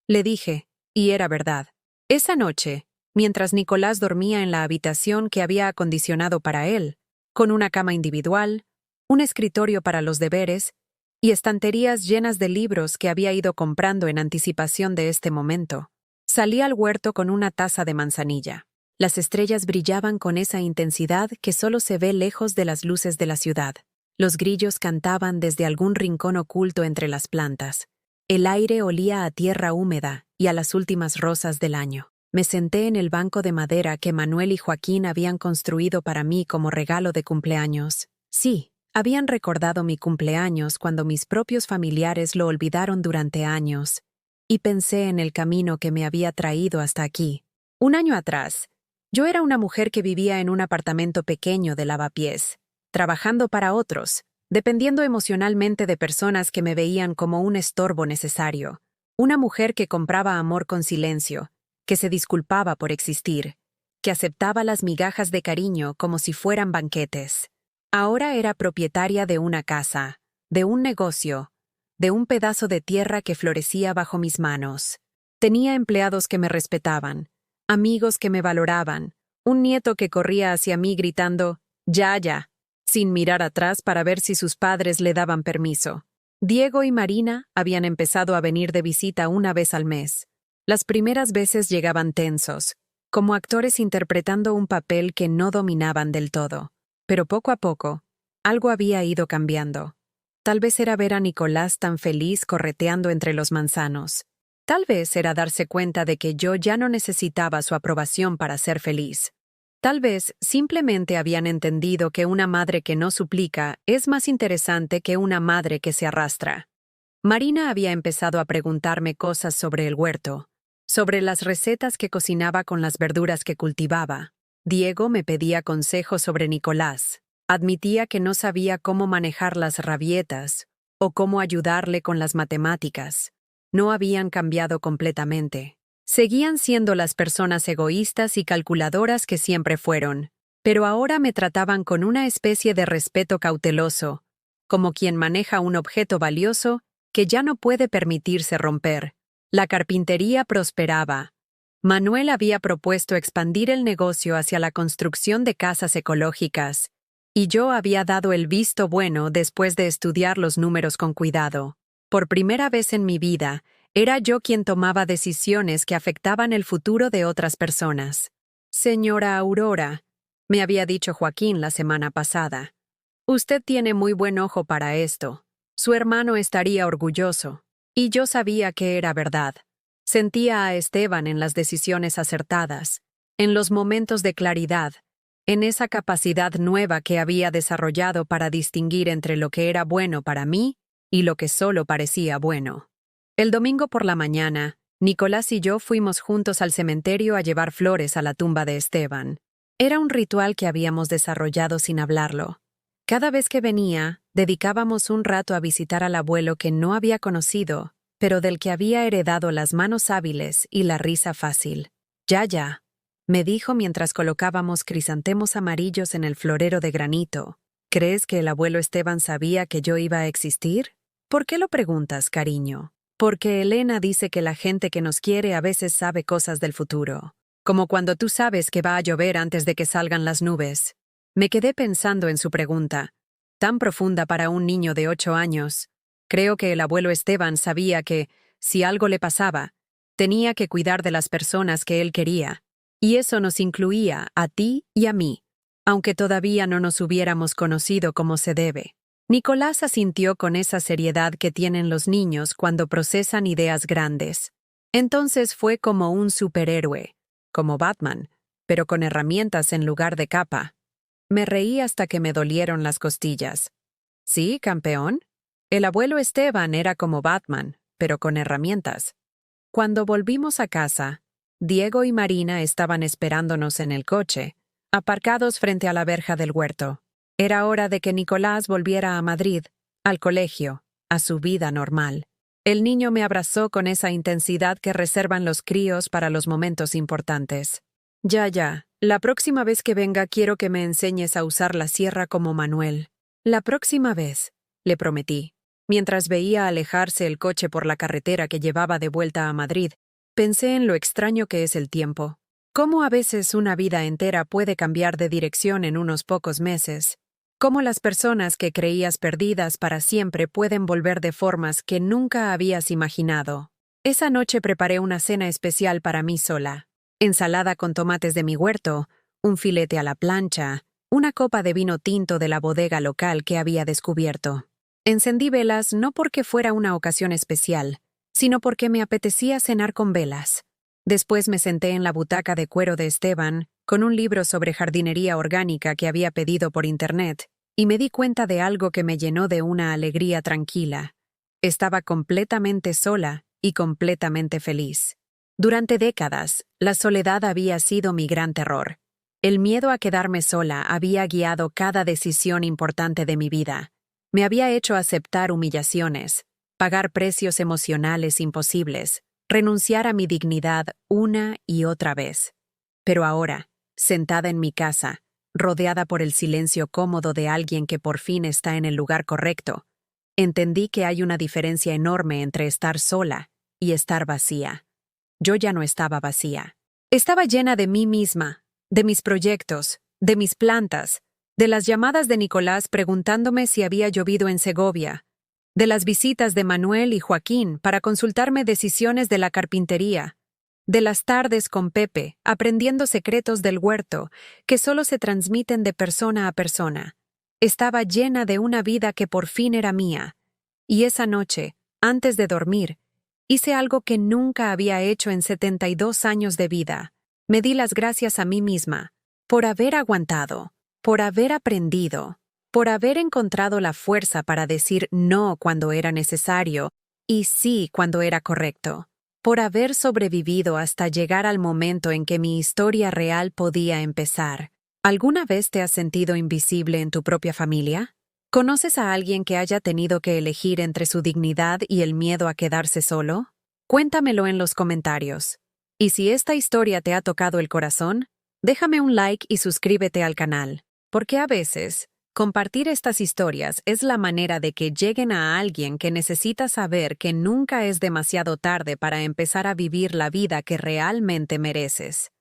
[SPEAKER 1] Le dije, y era verdad. Esa noche, mientras Nicolás dormía en la habitación que había acondicionado para él, con una cama individual, un escritorio para los deberes y estanterías llenas de libros que había ido comprando en anticipación de este momento, salí al huerto con una taza de manzanilla. Las estrellas brillaban con esa intensidad que solo se ve lejos de las luces de la ciudad. Los grillos cantaban desde algún rincón oculto entre las plantas. El aire olía a tierra húmeda y a las últimas rosas del año. Me senté en el banco de madera que Manuel y Joaquín habían construido para mí como regalo de cumpleaños. Sí, habían recordado mi cumpleaños cuando mis propios familiares lo olvidaron durante años. Y pensé en el camino que me había traído hasta aquí. Un año atrás, yo era una mujer que vivía en un apartamento pequeño de lavapiés, trabajando para otros, dependiendo emocionalmente de personas que me veían como un estorbo necesario. Una mujer que compraba amor con silencio, que se disculpaba por existir, que aceptaba las migajas de cariño como si fueran banquetes. Ahora era propietaria de una casa, de un negocio, de un pedazo de tierra que florecía bajo mis manos. Tenía empleados que me respetaban, amigos que me valoraban, un nieto que corría hacia mí gritando, «Ya, ya», sin mirar atrás para ver si sus padres le daban permiso. Diego y Marina habían empezado a venir de visita una vez al mes. Las primeras veces llegaban tensos, como actores interpretando un papel que no dominaban del todo. Pero poco a poco, algo había ido cambiando. Tal vez era ver a Nicolás tan feliz correteando entre los manzanos. Tal vez era darse cuenta de que yo ya no necesitaba su aprobación para ser feliz. Tal vez simplemente habían entendido que una madre que no suplica es más interesante que una madre que se arrastra. Marina había empezado a preguntarme cosas sobre el huerto, sobre las recetas que cocinaba con las verduras que cultivaba. Diego me pedía consejos sobre Nicolás. Admitía que no sabía cómo manejar las rabietas o cómo ayudarle con las matemáticas. No habían cambiado completamente. Seguían siendo las personas egoístas y calculadoras que siempre fueron, pero ahora me trataban con una especie de respeto cauteloso, como quien maneja un objeto valioso que ya no puede permitirse romper. La carpintería prosperaba. Manuel había propuesto expandir el negocio hacia la construcción de casas ecológicas, y yo había dado el visto bueno después de estudiar los números con cuidado. Por primera vez en mi vida, Era yo quien tomaba decisiones que afectaban el futuro de otras personas. Señora Aurora, me había dicho Joaquín la semana pasada, usted tiene muy buen ojo para esto. Su hermano estaría orgulloso. Y yo sabía que era verdad. Sentía a Esteban en las decisiones acertadas, en los momentos de claridad, en esa capacidad nueva que había desarrollado para distinguir entre lo que era bueno para mí y lo que solo parecía bueno. El domingo por la mañana, Nicolás y yo fuimos juntos al cementerio a llevar flores a la tumba de Esteban. Era un ritual que habíamos desarrollado sin hablarlo. Cada vez que venía, dedicábamos un rato a visitar al abuelo que no había conocido, pero del que había heredado las manos hábiles y la risa fácil. Ya, me dijo mientras colocábamos crisantemos amarillos en el florero de granito. ¿Crees que el abuelo Esteban sabía que yo iba a existir? ¿Por qué lo preguntas, cariño? Porque Elena dice que la gente que nos quiere a veces sabe cosas del futuro. Como cuando tú sabes que va a llover antes de que salgan las nubes. Me quedé pensando en su pregunta, tan profunda para un niño de 8 años. Creo que el abuelo Esteban sabía que, si algo le pasaba, tenía que cuidar de las personas que él quería. Y eso nos incluía a ti y a mí, aunque todavía no nos hubiéramos conocido como se debe. Nicolás asintió con esa seriedad que tienen los niños cuando procesan ideas grandes. Entonces fue como un superhéroe, como Batman, pero con herramientas en lugar de capa. Me reí hasta que me dolieron las costillas. ¿Sí, campeón? El abuelo Esteban era como Batman, pero con herramientas. Cuando volvimos a casa, Diego y Marina estaban esperándonos en el coche, aparcados frente a la verja del huerto. Era hora de que Nicolás volviera a Madrid, al colegio, a su vida normal. El niño me abrazó con esa intensidad que reservan los críos para los momentos importantes. Ya, la próxima vez que venga quiero que me enseñes a usar la sierra como Manuel. La próxima vez, le prometí. Mientras veía alejarse el coche por la carretera que llevaba de vuelta a Madrid, pensé en lo extraño que es el tiempo. Cómo a veces una vida entera puede cambiar de dirección en unos pocos meses. Cómo las personas que creías perdidas para siempre pueden volver de formas que nunca habías imaginado. Esa noche preparé una cena especial para mí sola. Ensalada con tomates de mi huerto, un filete a la plancha, una copa de vino tinto de la bodega local que había descubierto. Encendí velas no porque fuera una ocasión especial, sino porque me apetecía cenar con velas. Después me senté en la butaca de cuero de Esteban, con un libro sobre jardinería orgánica que había pedido por internet, y me di cuenta de algo que me llenó de una alegría tranquila. Estaba completamente sola y completamente feliz. Durante décadas, la soledad había sido mi gran terror. El miedo a quedarme sola había guiado cada decisión importante de mi vida. Me había hecho aceptar humillaciones, pagar precios emocionales imposibles, renunciar a mi dignidad una y otra vez. Pero ahora, sentada en mi casa, rodeada por el silencio cómodo de alguien que por fin está en el lugar correcto, entendí que hay una diferencia enorme entre estar sola y estar vacía. Yo ya no estaba vacía. Estaba llena de mí misma, de mis proyectos, de mis plantas, de las llamadas de Nicolás preguntándome si había llovido en Segovia, de las visitas de Manuel y Joaquín para consultarme decisiones de la carpintería, de las tardes con Pepe, aprendiendo secretos del huerto que solo se transmiten de persona a persona. Estaba llena de una vida que por fin era mía. Y esa noche, antes de dormir, hice algo que nunca había hecho en 72 años de vida. Me di las gracias a mí misma, por haber aguantado, por haber aprendido, por haber encontrado la fuerza para decir no cuando era necesario y sí cuando era correcto, por haber sobrevivido hasta llegar al momento en que mi historia real podía empezar. ¿Alguna vez te has sentido invisible en tu propia familia? ¿Conoces a alguien que haya tenido que elegir entre su dignidad y el miedo a quedarse solo? Cuéntamelo en los comentarios. Y si esta historia te ha tocado el corazón, déjame un like y suscríbete al canal, porque a veces, compartir estas historias es la manera de que lleguen a alguien que necesita saber que nunca es demasiado tarde para empezar a vivir la vida que realmente mereces.